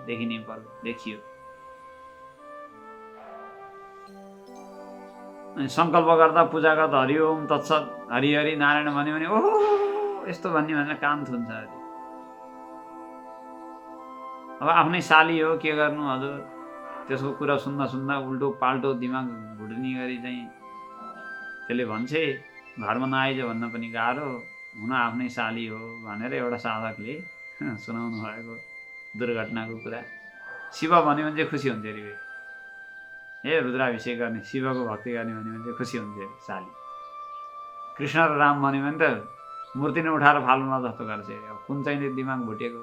देखिने देखियो। अनि सङ्कल्प गर्दा पूजा गर्दा हरि ओम तत्सत हरि हरि नारायण भन्यो भने ओहो यस्तो भन्ने भनेर कान थुन्छ अरे। अब आफ्नै साली हो, के गर्नु हजुर, त्यसको कुरा सुन्दा सुन्दा उल्टो पाल्टो दिमाग भुट्ने गरी चाहिँ त्यसले भन्छे घरमा नआइज भन्न पनि गाह्रो, हुन आफ्नै साली हो भनेर एउटा साधकले सुनाउनु भएको दुर्घटनाको कुरा। शिव भन्यो भने चाहिँ खुसी हुन्छ अरे, हे रुद्राभिषेक गर्ने शिवको भक्ति गर्ने भन्यो भने चाहिँ खुसी हुन्छ अरे साली। कृष्ण र राम भन्यो भने त मूर्ति नै उठाएर फाल्नुमा जस्तो गर्छ अरे। अब कुन चाहिँ दिमाग भुटेको।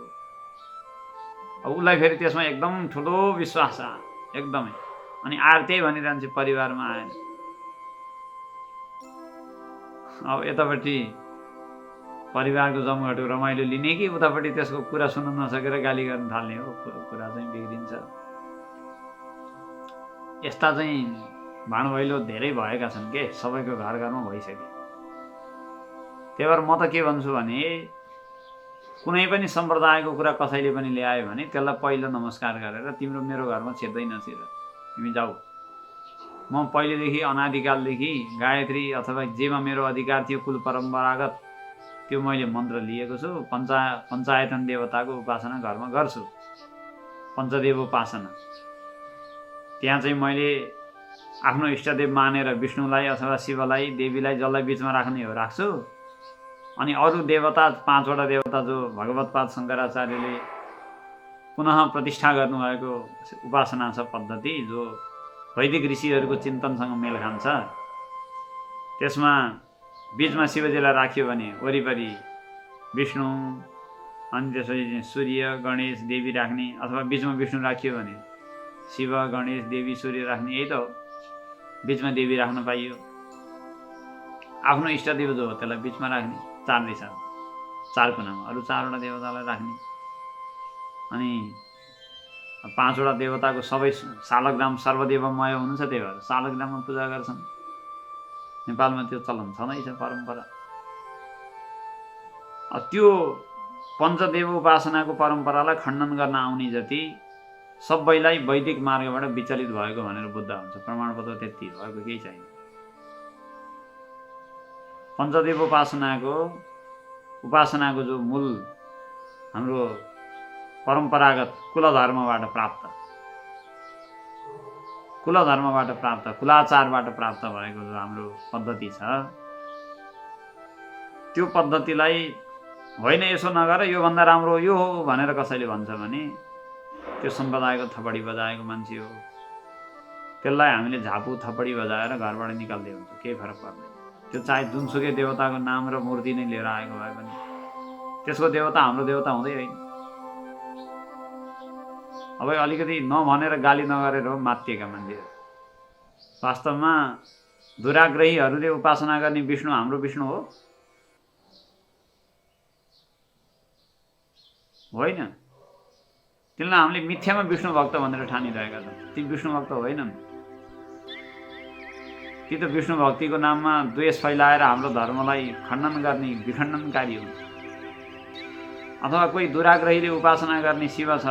अब उसलाई फेरि त्यसमा एकदम ठुलो विश्वास छ एकदमै, अनि आएर त्यही भनिरहन्छ परिवारमा आएर। अब यतापट्टि परिवारको जमघटको रमाइलो लिने कि उतापट्टि त्यसको कुरा सुन्न नसकेर गाली गर्न थाल्ने हो, कुरा चाहिँ बिग्रिन्छ। यस्ता चाहिँ भाँडभैलो धेरै भएका छन् के, सबैको घर घरमा भइसक्यो। त्यही भएर म त के भन्छु भने कुनै पनि सम्प्रदायको कुरा कसैले पनि ल्यायो भने त्यसलाई पहिलो नमस्कार गरेर तिम्रो मेरो घरमा छेद्दै नछिर, तिमी जाऊ। म पहिलेदेखि अनादिकालदेखि गायत्री अथवा जेमा मेरो अधिकार थियो कुल परम्परागत त्यो मैले मन्त्र लिएको छु। पञ्चायतन देवताको उपासना घरमा गर्छु, पञ्चदेव उपासना। त्यहाँ चाहिँ मैले आफ्नो इष्टदेव मानेर विष्णुलाई अथवा शिवलाई देवीलाई जसलाई बिचमा राख्ने हो राख्छु। अनि अरू देवता 5वटा देवता जो भगवत्पाद शङ्कराचार्यले पुनः प्रतिष्ठा गर्नुभएको उपासना छ पद्धति, जो वैदिक ऋषिहरूको चिन्तनसँग मेल खान्छ। त्यसमा बिचमा शिवजीलाई राख्यो भने वरिपरि विष्णु, अनि त्यसपछि सूर्य गणेश देवी राख्ने, अथवा बिचमा विष्णु राखियो भने शिव गणेश देवी सूर्य राख्ने, यही त हो। बिचमा देवी राख्न पाइयो। आफ्नो इष्टदेव जो हो त्यसलाई बिचमा राख्ने, 4 दिशा 4 कुनामा अरू 4वटा देवतालाई राख्ने। अनि 5वटा देवताको सबै शालग्राम सर्वदेवमय हुनुहुन्छ, त्यही भएर शालग्राममा पूजा गर्छन्। नेपालमा त्यो चलन छँदैछ परम्परा। त्यो पञ्चदेव उपासनाको परम्परालाई खण्डन गर्न आउने जति सबैलाई वैदिक मार्गबाट विचलित भएको भनेर बुझ्दा हुन्छ। प्रमाणपत्र त्यति भएको केही छैन। पञ्चदेव उपासनाको जो मूल हाम्रो परम्परागत कुलधर्मबाट प्राप्त कुलाचारबाट प्राप्त भएको जो हाम्रो पद्धति छ, त्यो पद्धतिलाई होइन यसो नगर योभन्दा राम्रो यो हो भनेर कसैले भन्छ भने त्यो सम्प्रदायको थपडी बजाएको मान्छे हो। त्यसलाई हामीले झापु थपडी बजाएर घरबाट निकाल्दै हुन्छ, केही फरक पर्दैन। त्यो चाहे जुनसुकै देवताको नाम र मूर्ति नै लिएर आएको भए पनि त्यसको देवता हाम्रो देवता हुँदै होइन। अब अलिकति नभनेर गाली नगरेर हो मातिएका मान्छेहरू। वास्तवमा दुराग्रहीहरूले उपासना गर्ने विष्णु हाम्रो विष्णु हो? होइन। तिनलाई हामीले मिथ्यामा विष्णु भक्त भनेर ठानिरहेका छौँ। ती विष्णु भक्त होइनन्। ती त विष्णु भक्तिको नाममा द्वेष फैलाएर हाम्रो धर्मलाई खण्डन गर्ने विखण्डनकारी हुन्। अथवा कोही दुराग्रहीले उपासना गर्ने शिव छ,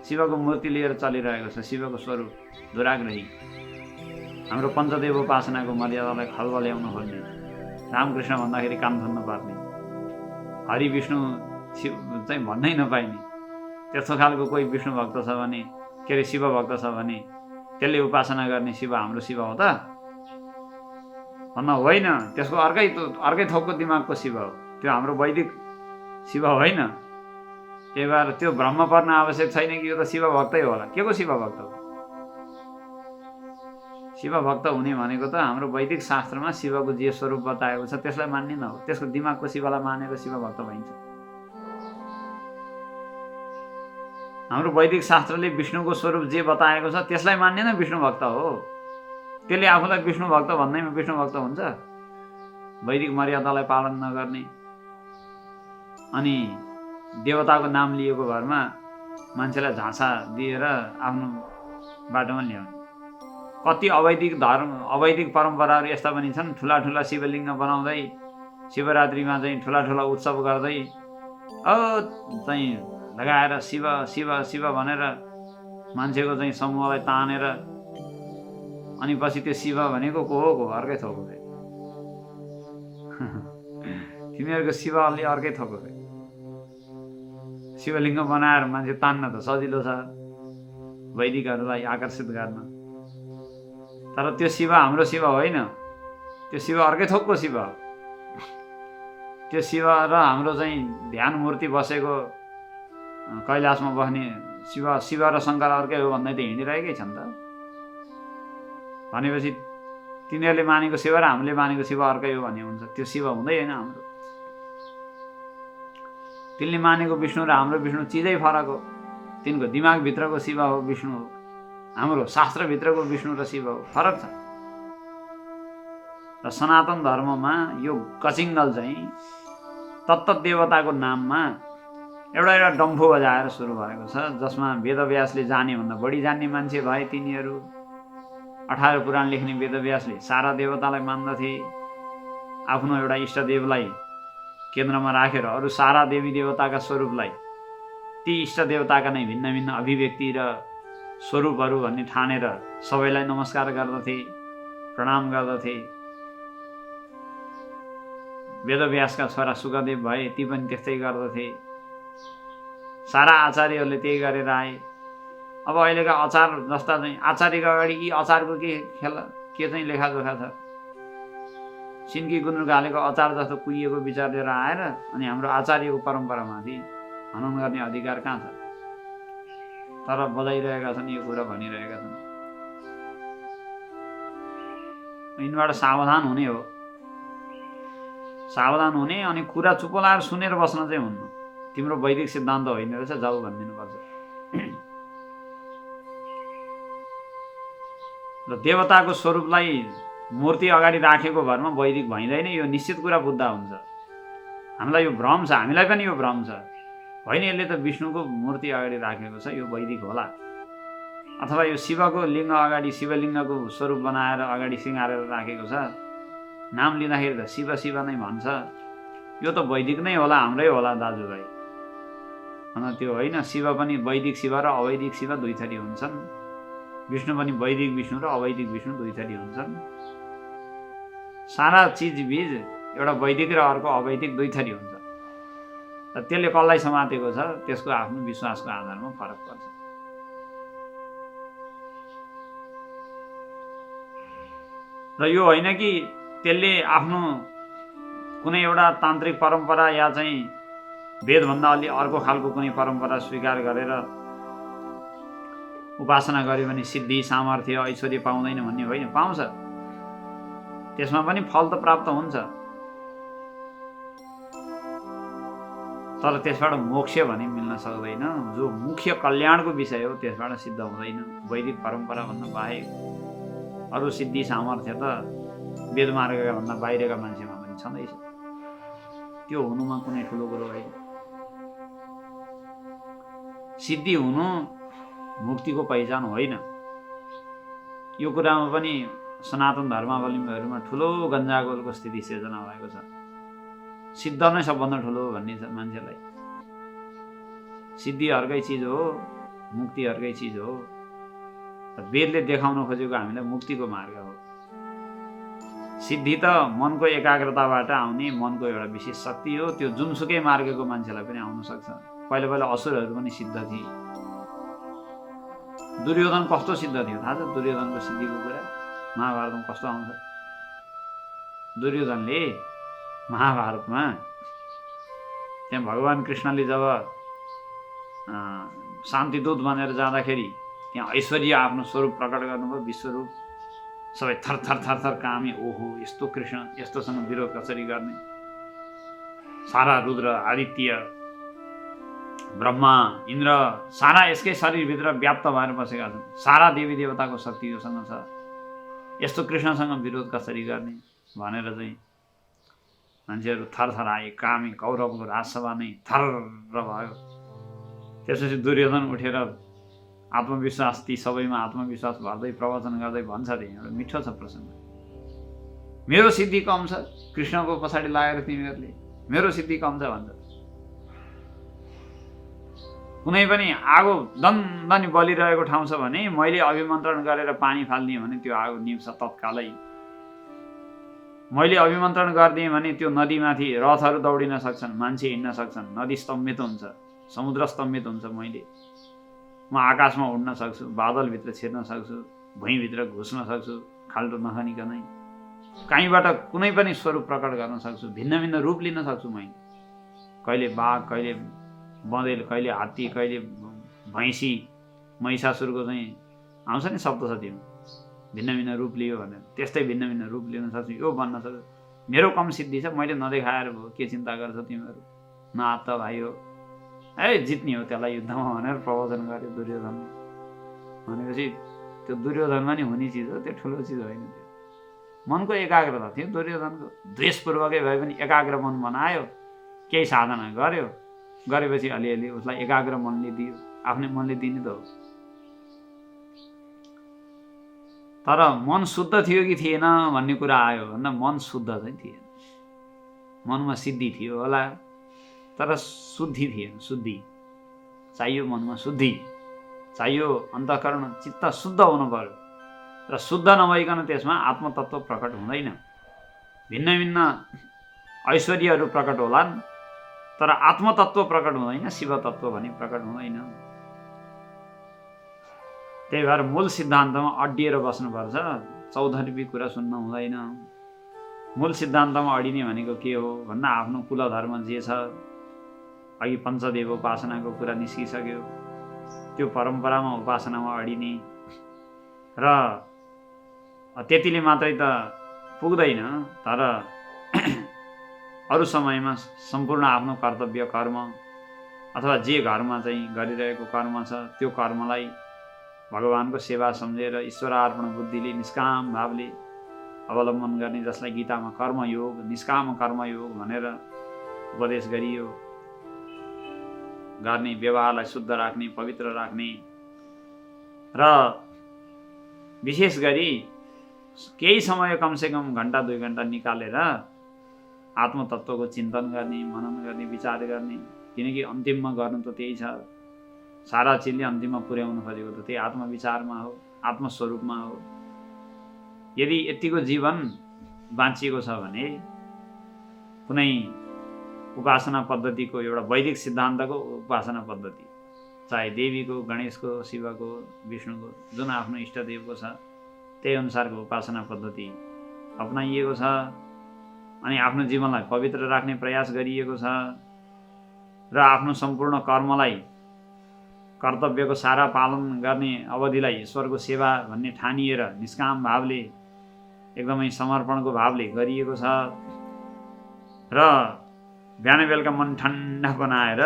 शिवको मूर्ति लिएर चलिरहेको छ, शिवको स्वरूप दुराग्रही, हाम्रो पञ्चदेव उपासनाको मर्यादालाई खल्ब ल्याउन खोज्ने, रामकृष्ण भन्दाखेरि कान थन्न पर्ने, हरि विष्णु शिव चाहिँ भन्नै नपाइने, त्यस्तो खालको कोही विष्णु भक्त छ भने, के अरे शिव भक्त छ भने त्यसले उपासना गर्ने शिव हाम्रो शिव हो त? भन्न होइन। त्यसको अर्कै थोकको दिमागको शिव हो, त्यो हाम्रो वैदिक शिव होइन। त्यही भएर त्यो भ्रम पर्न आवश्यक छैन कि यो त शिव भक्तै होला। के को शिव भक्त हो? शिव भक्त हुने भनेको त हाम्रो वैदिक शास्त्रमा शिवको जे स्वरूप बताएको छ त्यसलाई मान्ने न हो। त्यसको दिमागको शिवलाई मानेर शिव भक्त भइन्छ। हाम्रो वैदिक शास्त्रले विष्णुको स्वरूप जे बताएको छ त्यसलाई मान्ने न विष्णु भक्त हो। त्यसले आफूलाई विष्णु भक्त भन्दैमा विष्णु भक्त हुन्छ? वैदिक मर्यादालाई पालन नगर्ने अनि देवताको नाम लिएको भरमा मान्छेलाई झाँसा दिएर आफ्नो बाटोमा ल्याउने। कति अवैदिक परम्पराहरू यस्ता पनि छन्। ठुला ठुला शिवलिङ्ग बनाउँदै शिवरात्रिमा चाहिँ ठुला ठुला उत्सव गर्दै चाहिँ लगाएर शिव शिव शिव भनेर मान्छेको चाहिँ समूहलाई तानेर अनि पछि त्यो शिव भनेको को हो? अर्कै थोको थियो। तिमीहरूको शिव अलि अर्कै थोको थियो। शिवलिङ्ग बनाएर मान्छे तान्न त सजिलो छ वैदिकहरूलाई आकर्षित गर्न, तर त्यो शिव हाम्रो शिव होइन। त्यो शिव अर्कै थोकको शिव हो। त्यो शिव र हाम्रो चाहिँ ध्यान मूर्ति बसेको कैलाशमा बस्ने शिव र शङ्कर अर्कै हो भन्दै त हिँडिरहेकै छन् त। भनेपछि तिनीहरूले मानेको शिव र हामीले मानेको शिव अर्कै हो भन्ने हुन्छ। त्यो शिव हुँदै होइन हाम्रो। तिनले मानेको विष्णु र हाम्रो विष्णु चिजै फरक हो। तिनको दिमागभित्रको शिव हो विष्णु हो, हाम्रो शास्त्रभित्रको विष्णु र शिव हो, फरक छ। र सनातन धर्ममा यो कचिङ्गल चाहिँ तत्त देवताको नाममा एउटा डम्फु बजाएर सुरु भएको छ, जसमा वेदव्यासले जाने भन्दा बढी जान्ने मान्छे भए तिनीहरू। 18 पुराण लेख्ने वेदव्यासले सारा देवतालाई मान्दथे। आफ्नो एउटा इष्टदेवलाई केन्द्रमा राखेर अरू सारा देवी देवताका स्वरूपलाई ती इष्ट देवताका नै भिन्न भिन्न अभिव्यक्ति र स्वरूपहरू भन्ने ठानेर सबैलाई नमस्कार गर्दथे, प्रणाम गर्दथे। वेदव्यासका छोरा सुखदेव भए ती पनि त्यस्तै गर्दथे। सारा आचार्यहरूले त्यही गरेर आए। अब अहिलेका अचार जस्ता चाहिँ आचार्यको अगाडि यी अचारको के चाहिँ लेखाजोखा छ? सिन्की गुन्द्रुक हालेको अचार जस्तो कुहिएको विचार लिएर आएर अनि हाम्रो आचार्यको परम्परामाथि हनन गर्ने अधिकार कहाँ छ? तर बजाइरहेका छन्, यो कुरा भनिरहेका छन्। यिनबाट सावधान हुने हो, सावधान हुने। अनि कुरा चुप लाएर सुनेर बस्न चाहिँ हुन्न। तिम्रो वैदिक सिद्धान्त होइन रहेछ, जाऊ भनिदिनुपर्छ। र देवताको स्वरूपलाई मूर्ति अगाडि राखेको भरमा वैदिक भइँदैन, यो निश्चित कुरा बुझ्दा हुन्छ। हामीलाई यो भ्रम छ, हामीलाई पनि यो भ्रम छ। होइन, यसले त विष्णुको मूर्ति अगाडि राखेको छ, यो वैदिक होला। अथवा यो शिवको लिङ्ग अगाडि शिवलिङ्गको स्वरूप बनाएर अगाडि सिँगारेर राखेको छ, नाम लिँदाखेरि त शिव शिव नै भन्छ, यो त वैदिक नै होला, हाम्रै होला दाजुभाइ। अनि त्यो होइन। शिव पनि वैदिक शिव र अवैदिक शिव दुई थरी हुन्छन्। विष्णु पनि वैदिक विष्णु र अवैदिक विष्णु दुई थरी हुन्छन्। सारा चिजबिज एउटा वैदिक र अर्को अवैदिक दुई थरी हुन्छ। र त्यसले कसलाई समातेको छ त्यसको आफ्नो विश्वासको आधारमा फरक पर्छ। र यो होइन कि त्यसले आफ्नो कुनै एउटा तान्त्रिक परम्परा या चाहिँ वेदभन्दा अलि अर्को खालको कुनै परम्परा स्वीकार गरेर उपासना गर्यो भने सिद्धि सामर्थ्य ऐश्वर्य पाउँदैन भन्ने होइन, पाउँछ, त्यसमा पनि फल त प्राप्त हुन्छ, तर त्यसबाट मोक्ष भने मिल्न सक्दैन। जो मुख्य कल्याणको विषय हो त्यसबाट सिद्ध हुँदैन। वैदिक परम्पराभन्दा बाहेक अरू सिद्धि सामर्थ्य त वेद मार्गका भन्दा बाहिरका मान्छेमा पनि छँदैछ। त्यो हुनुमा कुनै ठुलो कुरो होइन। सिद्धि हुनु मुक्तिको पहिचान होइन। यो कुरामा पनि सनातन धर्मावलम्बीहरूमा ठुलो गन्जागोलको स्थिति सिर्जना भएको छ। सिद्ध नै सबभन्दा ठुलो भन्ने छ मान्छेलाई। सिद्धि अर्कै चिज हो, मुक्ति अर्कै चिज हो। वेदले देखाउन खोजेको हामीलाई मुक्तिको मार्ग हो। सिद्धि त मनको एकाग्रताबाट आउने मनको एउटा विशेष शक्ति हो। त्यो जुनसुकै मार्गको मान्छेलाई पनि आउन सक्छ। पहिला पहिला असुरहरू पनि सिद्ध थिए। दुर्योधन कस्तो सिद्ध थियो थाहा छ? दुर्योधनको सिद्धिको कुरा महाभारतमा कस्तो आउँछ? दुर्योधनले महाभारतमा त्यहाँ भगवान कृष्णले जब शान्तिदूत बनेर जाँदाखेरि त्यहाँ ऐश्वर्य आफ्नो स्वरूप प्रकट गर्नुभयो, विश्वरूप। सबै थर थर थर थर कामे, ओहो यस्तो कृष्ण यस्तोसँग विरोध कसरी गर्ने। सारा रुद्र आदित्य ब्रह्मा इन्द्र सारा यसकै शरीरभित्र व्याप्त भएर बसेका छन्। सारा देवी देवताको शक्ति योसँग छ, यस्तो कृष्णसँग विरोध कसरी गर्ने भनेर चाहिँ मान्छेहरू थरथर आए। कामी कौरवको राजसभा नै थर भयो। त्यसपछि दुर्योधन उठेर आत्मविश्वास, ती सबैमा आत्मविश्वास भर्दै प्रवचन गर्दै भन्छ, त्यही एउटा मिठो छ प्रसङ्ग। मेरो सिद्धि कम छ, कृष्णको पछाडि लागेर तिमीहरूले मेरो सिद्धि कम छ भन्छ। कुनै पनि आगो दन्दनी बलिरहेको ठाउँ छ भने मैले अभिमन्त्रण गरेर पानी फाल्दिएँ भने त्यो आगो निप्छ तत्कालै। मैले अभिमन्त्रण गरिदिएँ भने त्यो नदीमाथि रथहरू दौडिन सक्छन्, मान्छे हिँड्न सक्छन्, नदी स्तम्भित हुन्छ, समुद्र स्तम्भित हुन्छ। म आकाशमा उड्न सक्छु, बादलभित्र छिर्न सक्छु, भुइँभित्र घुस्न सक्छु, खाल्टो नखनिकनै कहीँबाट कुनै पनि स्वरूप प्रकट गर्न सक्छु, भिन्न भिन्न रूप लिन सक्छु। मैले कहिले बाघ, कहिले बँदेल, कहिले हात्ती, कहिले भैँसी, महिषासुरको चाहिँ आउँछ नि शब्द छ तिमी, भिन्न भिन्न रूप लियो भनेर त्यस्तै भिन्न भिन्न रूप लिन सक्छु। यो भन्न सक्छु मेरो कम सिद्धि छ, मैले नदेखाएर भयो, के चिन्ता गर्छौ तिमीहरू, न आत्त भाइ हो, जित्ने हो त्यसलाई युद्धमा भनेर प्रवचन गर्यो दुर्योधनले। भनेपछि त्यो दुर्योधनमा नि हुने चिज हो, त्यो ठुलो चिज होइन। त्यो मनको एकाग्रता थियो दुर्योधनको। द्वेषपूर्वकै भए पनि एकाग्र मन बनायो, केही साधना गर्यो, गरेपछि अलिअलि उसलाई एकाग्र मनले दियो। आफ्नै मनले दिने त हो। तर मन शुद्ध थियो कि थिएन भन्ने कुरा आयो भन्दा मन शुद्ध चाहिँ थिएन। मनमा सिद्धि थियो होला तर शुद्धि थिएन। शुद्धि चाहियो, मनमा शुद्धि चाहियो, अन्तःकरण चित्त शुद्ध हुनु पर्यो। र शुद्ध नभइकन त्यसमा आत्मतत्त्व प्रकट हुँदैन। भिन्न भिन्न ऐश्वर्यहरू प्रकट होलान् तर आत्मतत्त्व प्रकट हुँदैन, शिवतत्त्व भने प्रकट हुँदैन। त्यही भएर मूल सिद्धान्तमा अड्डिएर बस्नुपर्छ, चौधर्वी कुरा सुन्न हुँदैन। मूल सिद्धान्तमा अडिने भनेको के हो भन्दा आफ्नो कुल धर्म जे छ, अघि पञ्चदेव उपासनाको कुरा निस्किसक्यो, त्यो परम्परामा उपासनामा अडिने। र त्यतिले मात्रै त पुग्दैन, तर अरू समयमा सम्पूर्ण आफ्नो कर्तव्य कर्म अथवा जे घरमा चाहिँ गरिरहेको कर्म छ त्यो कर्मलाई भगवानको सेवा सम्झेर ईश्वरार्पण बुद्धिले निष्काम भावले अवलम्बन गर्ने, जसलाई गीतामा कर्मयोग निष्काम कर्मयोग भनेर उपदेश गरियो। गर्ने, व्यवहारलाई शुद्ध राख्ने, पवित्र राख्ने र विशेष गरी केही समय कमसेकम घन्टा 2 घन्टा निकालेर आत्मतत्त्वको चिन्तन गर्ने, मनन गर्ने, विचार गर्ने। किनकि अन्तिममा गर्नु त त्यही छ। सारा चिजले अन्तिममा पुर्याउन खोजेको त त्यही आत्मविचारमा हो, आत्मस्वरूपमा हो। यदि यतिको जीवन बाँचिएको छ भने कुनै उपासना पद्धतिको एउटा वैदिक सिद्धान्तको उपासना पद्धति, चाहे देवीको, गणेशको, शिवको, विष्णुको, जुन आफ्नो इष्टदेवको छ त्यही अनुसारको उपासना पद्धति अपनाइएको छ अनि आफ्नो जीवनलाई पवित्र राख्ने प्रयास गरिएको छ र आफ्नो सम्पूर्ण कर्मलाई, कर्तव्यको सारा पालन गर्ने अवधिलाई ईश्वरको सेवा भन्ने ठानिएर निष्काम भावले, एकदमै समर्पणको भावले गरिएको छ र बिहान बेलुका मन ठन्डा बनाएर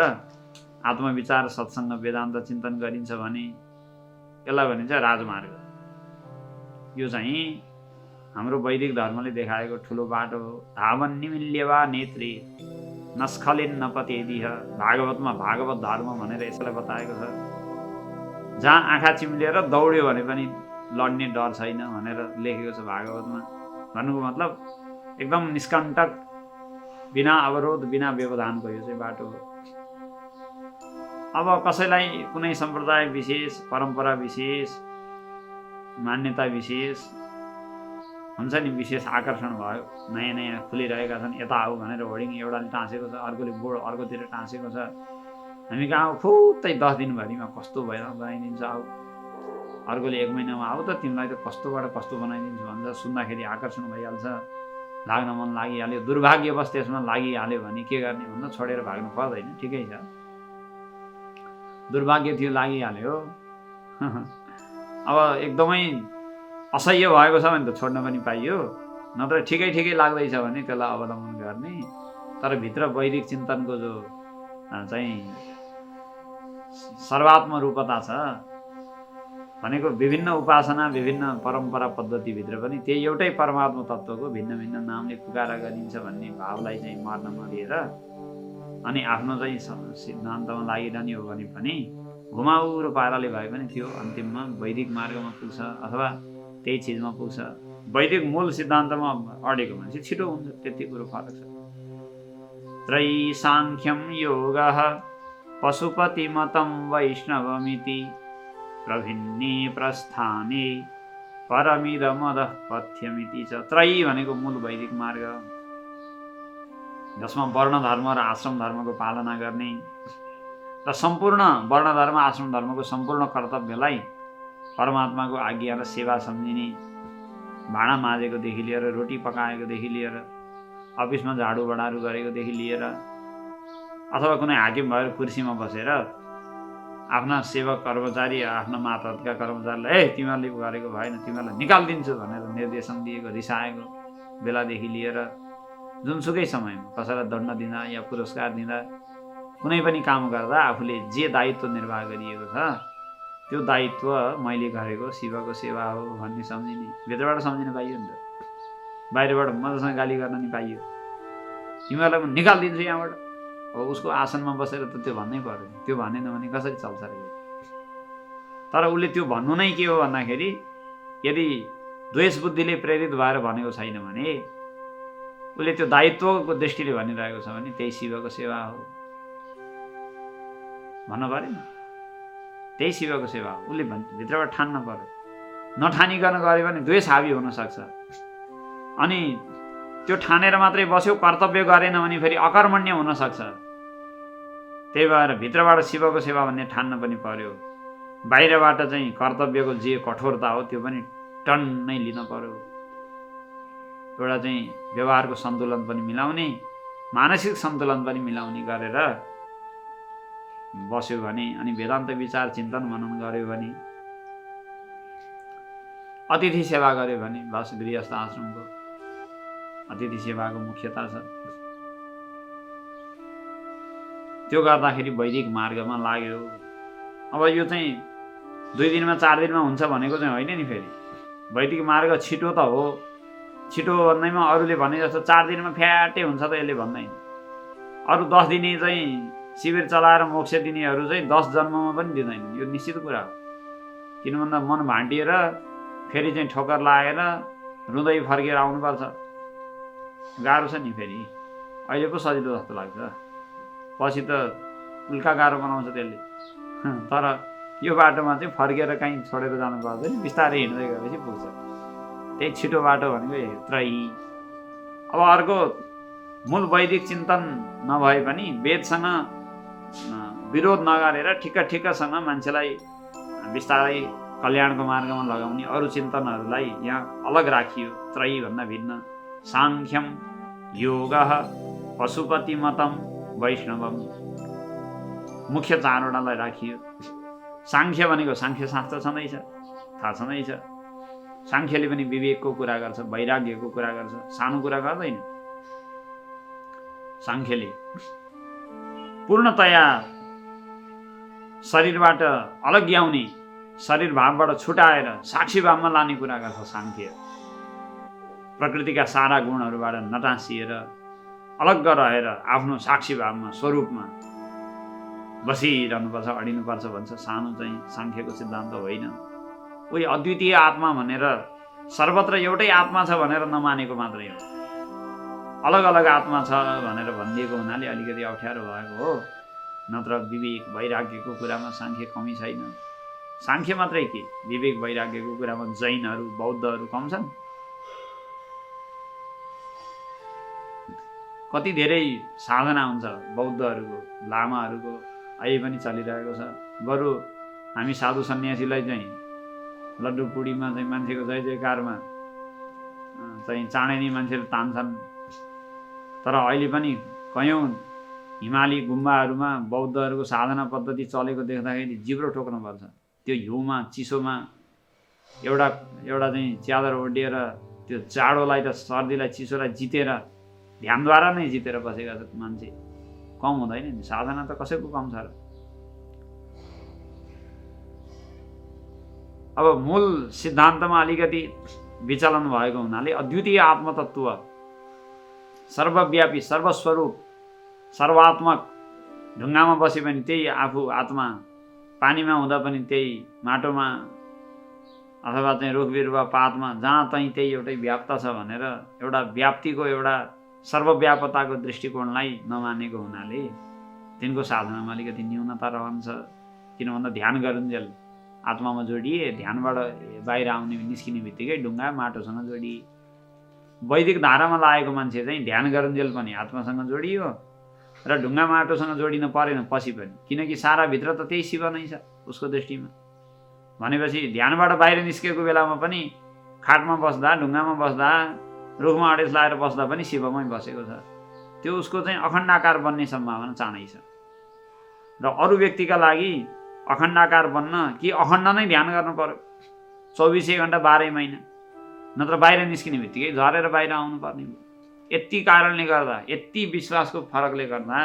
आत्मविचार, सत्सङ्ग, वेदान्त चिन्तन गरिन्छ भने यसलाई भनिन्छ राजमार्ग। यो चाहिँ हाम्रो वैदिक धर्मले देखाएको ठुलो बाटो हो। धावन निमिल्यवा नेत्री नस्खलिन नपतेदिह, भागवतमा भागवत धर्म भनेर यसलाई बताएको छ। जहाँ आँखा चिम्लिएर दौड्यो भने पनि लड्ने डर छैन भनेर लेखेको छ भागवतमा। भन्नुको मतलब एकदम निष्कण्टक, बिना अवरोध, बिना व्यवधानको यो चाहिँ बाटो हो। अब कसैलाई कुनै सम्प्रदाय विशेष, परम्परा विशेष, मान्यता विशेष हुन्छ नि, विशेष आकर्षण भयो, नयाँ नयाँ खुलिरहेका छन्, यता आऊ भनेर होर्डिङ एउटाले टाँसेको छ, अर्कोले बोर्ड अर्कोतिर टाँसेको छ, हामी कहाँ फुत्तै 10 दिनभरिमा कस्तो भएर बनाइदिन्छ आऊ, अर्कोले 1 महिनामा आऊ त तिमीलाई त कस्तोबाट कस्तो बनाइदिन्छु भन्छ। सुन्दाखेरि आकर्षण भइहाल्छ, लाग्न मन लागिहाल्यो, दुर्भाग्यवश त्यसमा लागिहाल्यो भने के गर्ने भन्दा छोडेर भाग्नु पर्दैन, ठिकै छ। दुर्भाग्य थियो, लागिहाल्यो अब एकदमै असह्य भएको छ भने त छोड्न पनि पाइयो, नत्र ठिकै ठिकै लाग्दैछ भने त्यसलाई अवलम्बन गर्ने। तर भित्र वैदिक चिन्तनको जो चाहिँ सर्वात्म रूपता छ भनेको विभिन्न उपासना, विभिन्न परम्परा पद्धतिभित्र पनि त्यही एउटै परमात्मा तत्त्वको भिन्न भिन्न नामले पुकारा गरिन्छ भन्ने भावलाई चाहिँ मर्न नदिएर अनि आफ्नो चाहिँ सिद्धान्तमा लागिरहने हो भने पनि घुमाउरो पाराले भए पनि त्यो अन्तिममा वैदिक मार्गमा पुग्छ अथवा त्यही चिजमा पुग्छ। वैदिक मूल सिद्धान्तमा अडेको मान्छे छिटो हुन्छ, त्यति कुरो फरक छ। त्रयी साङ्ख्यम योगः पशुपतिमतं वैष्णवमिति प्रभिन्ने प्रस्थाने परमिदमदः पथ्यमिति छ। त्रयी भनेको मूल वैदिक मार्ग, जसमा वर्ण धर्म र आश्रम धर्मको पालना गर्ने र सम्पूर्ण वर्ण धर्म, आश्रम धर्मको सम्पूर्ण कर्तव्यलाई परमात्माको आज्ञा र सेवा सम्झिने, भाँडा माझेकोदेखि लिएर, रोटी पकाएकोदेखि लिएर, अफिसमा झाडु बढारू गरेकोदेखि लिएर, अथवा कुनै हाकिम भएर कुर्सीमा बसेर आफ्ना सेवक कर्मचारी, आफ्ना मातहतका कर्मचारीलाई तिमीहरूले गरेको भएन, तिमीहरूलाई निकालिदिन्छु भनेर निर्देशन दिएको, रिसाएको बेलादेखि लिएर जुनसुकै समयमा कसैलाई दण्ड दिँदा या पुरस्कार दिँदा, कुनै पनि काम गर्दा आफूले जे दायित्व निर्वाह गरिएको छ त्यो दायित्व मैले गरेको शिवको सेवा हो भन्ने सम्झिने। भित्रबाट सम्झिन पाइयो नि त, बाहिरबाट मजासँग गाली गर्न नि पाइयो, तिमीहरूलाई म निकालिदिन्छु यहाँबाट। अब उसको आसनमा बसेर त त्यो भन्नै पर्यो, त्यो भनेन भने कसरी चल्छ र? तर उसले त्यो भन्नु नै के हो भन्दाखेरि यदि द्वेष बुद्धिले प्रेरित भएर भनेको छैन भने, उसले त्यो दायित्वको दृष्टिले भनिरहेको छ भने त्यही शिवको सेवा हो भन्नु पऱ्यो नि, त्यही शिवको सेवा हो। उसले भित्रबाट ठान्न पर्यो, नठानिकन गऱ्यो भने द्वेष हावी हुनसक्छ। अनि त्यो ठानेर मात्रै बस्यो, कर्तव्य गरेन भने फेरि अकर्मण्य हुनसक्छ। त्यही भएर भित्रबाट शिवको सेवा भन्ने ठान्न पनि पर्यो, बाहिरबाट चाहिँ कर्तव्यको जे कठोरता हो त्यो पनि टन्नै लिन पर्यो। एउटा चाहिँ व्यवहारको सन्तुलन पनि मिलाउने, मानसिक सन्तुलन पनि मिलाउने गरेर बस्यो भने, अनि वेदान्त विचार चिन्तन मनन गर्यो भने, अतिथि सेवा गर्यो भने, बस गृहस्थ आश्रमको अतिथि सेवाको मुख्यता छ। त्यो गर्दाखेरि वैदिक मार्गमा लाग्यो। अब यो चाहिँ 2 दिनमा 4 दिनमा हुन्छ भनेको चाहिँ होइन नि। फेरि वैदिक मार्ग छिटो त हो, छिटो भन्दैमा अरूले भने जस्तो 4 दिनमा फ्याटे हुन्छ त यसले भन्दैन। अरू 10 दिने चाहिँ शिविर चलाएर मोक्ष दिनेहरू चाहिँ 10 जन्ममा पनि दिँदैनन्, यो निश्चित कुरा हो। किन भन्दा मन भाँटिएर फेरि चाहिँ ठोकर लागेर रुँदै फर्केर आउनुपर्छ, गाह्रो छ नि। फेरि अहिले पो सजिलो जस्तो लाग्छ, पछि त उल्का गाह्रो बनाउँछ त्यसले। तर यो बाटोमा चाहिँ फर्केर कहीँ छोडेर जानु पर्दैन, बिस्तारै हिँड्दै गएपछि पुग्छ। त्यही छिटो बाटो भनेको त्रयी। अब अर्को मूल वैदिक चिन्तन नभए पनि वेदसँग विरोध नगरेर ठिक्क मान्छेलाई बिस्तारै कल्याणको मार्गमा लगाउने अरू चिन्तनहरूलाई यहाँ अलग राखियो। त्रयीभन्दा भिन्न साङ्ख्यम योगः पशुपतिमतम वैष्णवम, मुख्य चारवटालाई राखियो। साङ्ख्य भनेको साङ्ख्यशास्त्र छँदैछ, थाहा छँदैछ। साङ्ख्यले पनि विवेकको कुरा गर्छ, वैराग्यको कुरा गर्छ, सानो कुरा गर्दैन। साङ्ख्यले पूर्णतया शरीरबाट अलग्याउने, शरीर भावबाट छुटाएर साक्षी भावमा लाने कुरा गर्छ साङ्ख्य। प्रकृतिका सारा गुणहरूबाट नटाँसिएर अलग्ग रहेर आफ्नो साक्षी भावमा स्वरूपमा बसिरहनुपर्छ, अडिनुपर्छ भन्छ। सानो चाहिँ साङ्ख्यको सिद्धान्त होइन। उही अद्वितीय आत्मा भनेर सर्वत्र एउटै आत्मा छ भनेर नमानेको मात्रै हो। अलग अलग आत्मा छ भनेर भनिदिएको हुनाले अलिकति अप्ठ्यारो भएको हो। नत्र विवेक वैराग्यको कुरामा साङ्ख्य कमी छैन। साङ्ख्य मात्रै के, विवेक वैराग्यको कुरामा जैनहरू बौद्धहरू कम छन्। कति धेरै साधना हुन्छ बौद्धहरूको, लामाहरूको अहिले पनि चलिरहेको छ। बरु हामी साधु सन्यासीलाई चाहिँ लड्डु पुडीमा चाहिँ मान्छेको जय जयकारमा चाहिँ चाँडै नै मान्छेले तान्छन्। तर अहिले पनि कयौँ हिमाली गुम्बाहरूमा बौद्धहरूको साधना पद्धति चलेको देख्दाखेरि जिब्रो ठोक्नुपर्छ। त्यो हिउँमा चिसोमा एउटा चाहिँ च्यादर ओढिएर त्यो जाडोलाई र सर्दीलाई चिसोलाई जितेर ध्यानद्वारा नै जितेर बसेका मान्छे कम हुँदैन नि। साधना त कसैको कम छ र। अब मूल सिद्धान्तमा अलिकति विचलन भएको हुनाले अद्वितीय आत्मतत्त्व, सर्वव्यापी, सर्वस्वरूप, सर्वात्मक, ढुङ्गामा बसे पनि त्यही आफू आत्मा, पानीमा हुँदा पनि त्यही, माटोमा अथवा चाहिँ रुख बिरुवा पातमा जहाँ तहीँ त्यही एउटै व्याप्त छ भनेर एउटा व्याप्तिको, एउटा सर्वव्यापताको दृष्टिकोणलाई नमानेको हुनाले तिनको साधनामा अलिकति न्यूनता रहन्छ। किन भन्दा ध्यान गरुन्जेल आत्मामा जोडिए, ध्यानबाट बाहिर आउने निस्किने बित्तिकै ढुङ्गा माटोसँग जोडिए। वैदिक धारामा लागेको मान्छे चाहिँ ध्यान गरुन्जेल पनि आत्मासँग जोडियो र ढुङ्गा माटोसँग जोडिन परेन पछि पनि, किनकि सारा भित्र त त्यही शिव नै छ उसको दृष्टिमा। भनेपछि ध्यानबाट बाहिर निस्केको बेलामा पनि खाटमा बस्दा, ढुङ्गामा बस्दा, रुखमा अडेस लाएर बस्दा पनि शिवमै बसेको छ। त्यो उसको चाहिँ अखण्डाकार बन्ने सम्भावना चाँडै छ। र अरू व्यक्तिका लागि अखण्डाकार बन्न कि अखण्ड नै ध्यान गर्नु पर्यो 24 घण्टा 12 महिना, नत्र बाहिर निस्किने बित्तिकै झरेर बाहिर आउनु पर्ने हो। यति कारणले गर्दा, यति विश्वासको फरकले गर्दा,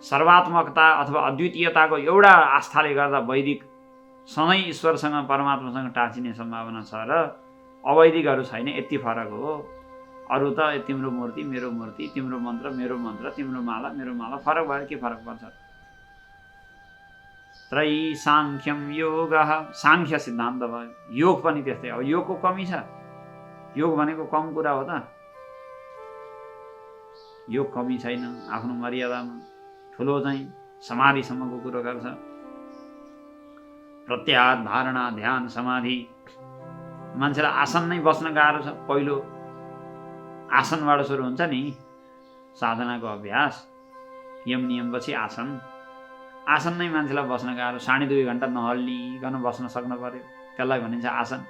सर्वात्मकता अथवा अद्वितीयताको एउटा आस्थाले गर्दा वैदिक सधैँ ईश्वरसँग परमात्मासँग टाँसिने सम्भावना छ र अवैदिकहरू छैन। यति फरक हो। अरू त तिम्रो मूर्ति मेरो मूर्ति, तिम्रो मन्त्र मेरो मन्त्र, तिम्रो माला मेरो माला, फरक भयो के फरक पर्छ। त्रयी साङ्ख्यम योगः, साङ्ख्य सिद्धान्त भयो। योग पनि त्यस्तै। अब योगको कमी छ। योग भनेको कम कुरा हो त? योग कमी छैन। आफ्नो मर्यादामा ठुलो चाहिँ समाधिसम्मको कुरो गर्छ। प्रत्याहार, धारणा, ध्यान, समाधि। मान्छेलाई आसन नै बस्न गाह्रो छ। पहिलो आसनबाट सुरु हुन्छ नि साधनाको अभ्यास। यम नियमपछि आसन। आसन नै मान्छेलाई बस्न गाह्रो। 2.5 घण्टा नहल्लिकन बस्न सक्नु पर्यो, त्यसलाई भनिन्छ आसन।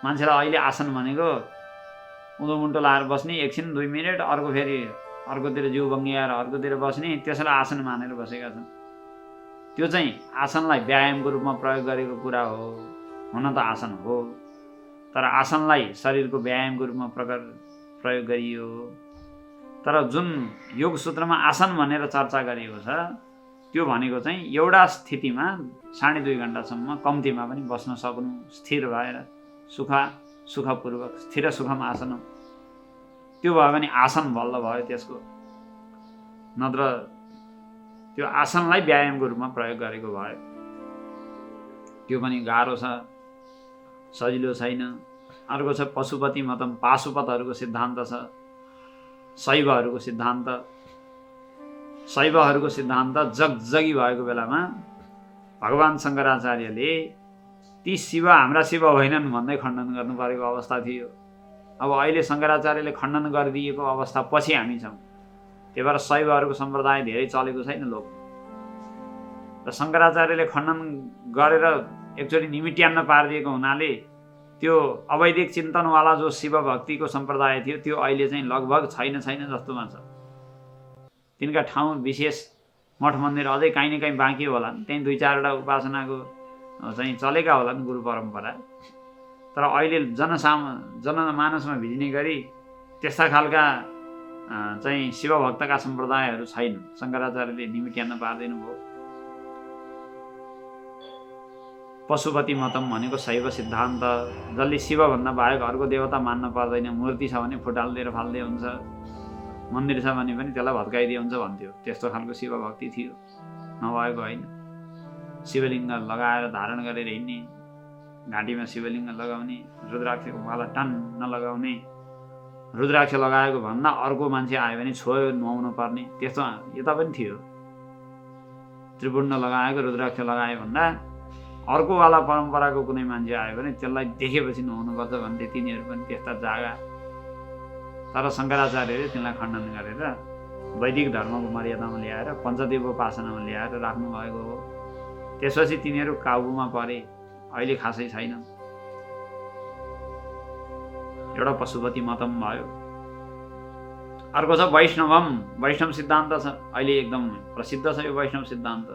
मान्छेलाई अहिले आसन भनेको उँधो मुन्टो लाएर बस्ने, एकछिन 2 मिनट, अर्को फेरि अर्कोतिर जिउ बङ्ग्याएर अर्कोतिर बस्ने, त्यसलाई आसन मानेर बसेका छन्। त्यो चाहिँ आसनलाई व्यायामको रूपमा प्रयोग गरेको कुरा हो। हुन त आसन हो, तर आसनलाई शरीरको व्यायामको रूपमा प्रयोग गरियो। तर जुन योग सूत्रमा आसन भनेर चर्चा गरिएको छ त्यो भनेको चाहिँ एउटा स्थितिमा 2.5 घण्टासम्म कम्तीमा पनि बस्न सक्नु, स्थिर भएर सुखपूर्वक, स्थिर सुखम आसन। त्यो भयो भने आसन बल्ल भयो त्यसको। नत्र त्यो आसनलाई व्यायामको रूपमा प्रयोग गरेको भयो। त्यो पनि गाह्रो छ, सजिलो छैन। अर्को छ पशुपति मतम, पाशुपतहरूको सिद्धान्त छ। शैवहरूको सिद्धान्त। शैवहरूको सिद्धान्त जगजगी भएको बेलामा भगवान् शङ्कराचार्यले ती शिव हाम्रा शिव होइनन् भन्दै खण्डन गर्नु परेको अवस्था थियो। अब अहिले शङ्कराचार्यले खण्डन गरिदिएको अवस्था पछि हामी छौँ। त्यही भएर शैवहरूको सम्प्रदाय धेरै चलेको छैन लोक। र शङ्कराचार्यले खण्डन गरेर एकचोटि निमिट्यान्न पारिदिएको हुनाले त्यो अवैदिक चिन्तनवाला जो शिव भक्तिको सम्प्रदाय थियो त्यो अहिले चाहिँ लगभग छैन जस्तोमा छ। तिनका ठाउँ विशेष मठ मन्दिर अझै काहीँ न काहीँ बाँकी होलान्, त्यहीँ 2-4वटा उपासनाको चाहिँ चलेका होलान् गुरु परम्परा। तर अहिले जनमानसमा भिजिने गरी त्यस्ता खालका चाहिँ शिवभक्तका सम्प्रदायहरू छैनन्। शङ्कराचार्यले निमिट्यान्न पारिदिनु भयो। पशुपति मतम भनेको शैव सिद्धान्त, जसले शिवभन्दा बाहेक अर्को देवता मान्न पर्दैन। मूर्ति छ भने फुटालिदिएर फाल्दै हुन्छ, मन्दिर छ भने पनि त्यसलाई भत्काइदिए हुन्छ भन्थ्यो। त्यस्तो खालको शिवभक्ति थियो, नभएको होइन। शिवलिङ्ग लगाएर धारण गरेर हिँड्ने, घाँटीमा शिवलिङ्ग लगाउने, रुद्राक्षको माला टन्न लगाउने, रुद्राक्ष लगाएको भन्दा अर्को मान्छे आयो भने छोयो नुहाउनु पर्ने, त्यस्तो यता पनि थियो। त्रिपुण्ड लगाएको रुद्राक्ष लगायो भन्दा अर्कोवाला परम्पराको कुनै मान्छे आयो भने त्यसलाई देखेपछि नुहाउनुपर्छ भन्थे। तिनीहरू पनि त्यस्ता जागा। तर शङ्कराचार्यले तिनलाई खण्डन गरेर वैदिक धर्मको मर्यादामा ल्याएर पञ्चदेवोपासनामा ल्याएर राख्नुभएको हो। त्यसपछि तिनीहरू काबुमा परे, अहिले खासै छैन। एउटा पशुपति मतम भयो। अर्को छ वैष्णवम। वैष्णव सिद्धान्त छ, अहिले एकदम प्रसिद्ध छ यो वैष्णव सिद्धान्त।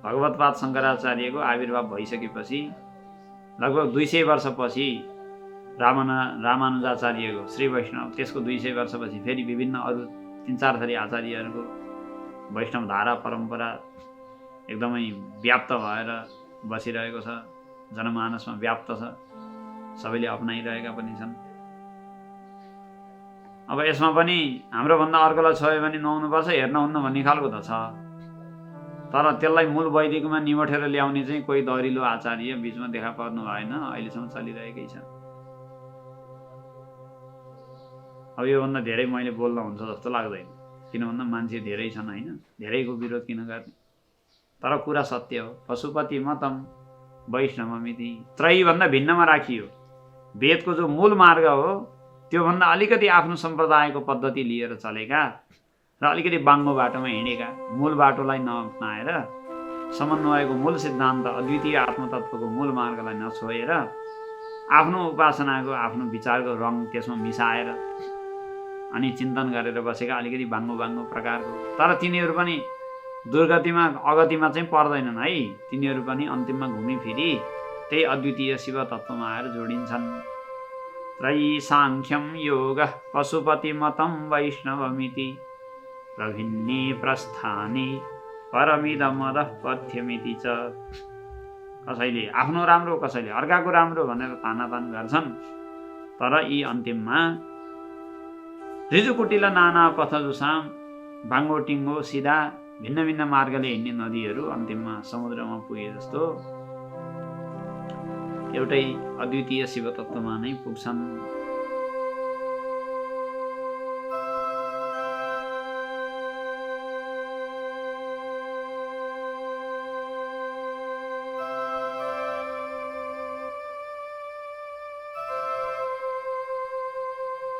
भगवत्पाद शङ्कराचार्यको आविर्भाव भइसकेपछि लगभग 200 वर्षपछि रामानुजाचार्यको श्री वैष्णव, त्यसको 200 वर्षपछि फेरि विभिन्न अरू 3-4 थरी आचार्यहरूको वैष्णव धारा परम्परा एकदमै व्याप्त भएर बसिरहेको छ, जनमानसमा व्याप्त छ, सबैले अपनाइरहेका पनि छन्। अब यसमा पनि हाम्रो भन्दा अर्कोलाई छोयो भने नुहाउनुपर्छ, हेर्नुहुन्न भन्ने खालको त छ। तर त्यसलाई मूल वैदिकमा निमटेर ल्याउने चाहिँ कोही दरिलो आचार्य बिचमा देखा पर्नु भएन, अहिलेसम्म चलिरहेकै छ। अब योभन्दा धेरै मैले बोल्न हुन्छ जस्तो लाग्दैन, किन भन्दा मान्छे धेरै छन् होइन, धेरैको विरोध किन गर्ने। तर कुरा सत्य हो। पशुपति मतम वैष्णवमिति त्रयीभन्दा भिन्नमा राखियो। वेदको जो मूल मार्ग हो त्योभन्दा अलिकति आफ्नो सम्प्रदायको पद्धति लिएर चलेका र अलिकति बाङ्गो बाटोमा हिँडेका, मूल बाटोलाई नअप्नाएर समन्वयको मूल सिद्धान्त अद्वितीय आत्मतत्त्वको मूल मार्गलाई नछोएर आफ्नो उपासनाको आफ्नो विचारको रङ त्यसमा मिसाएर अनि चिन्तन गरेर बसेका अलिकति बाङ्गो प्रकारको। तर तिनीहरू पनि दुर्गतिमा अगतिमा चाहिँ पर्दैनन् है। तिनीहरू पनि अन्तिममा घुमिफिरी त्यही अद्वितीय शिव तत्त्वमा आएर जोडिन्छन्। त्रयी साङ्ख्यम योग पशुपति मतम वैष्णवमिति प्रभिन्ने प्रस्थाने परमिदमदः पथ्यमिति च। कसैले आफ्नो राम्रो कसैले अर्काको राम्रो भनेर तानातान गर्छन्, तर यी अन्तिममा रिजुकुटिला नाना पथजुसाम बाङ्गो टिङ्गो सिधा भिन्न भिन्न मार्गले हिँड्ने नदीहरू अन्तिममा समुद्रमा पुगे जस्तो एउटै अद्वितीय शिव तत्त्वमा नै पुग्छन्।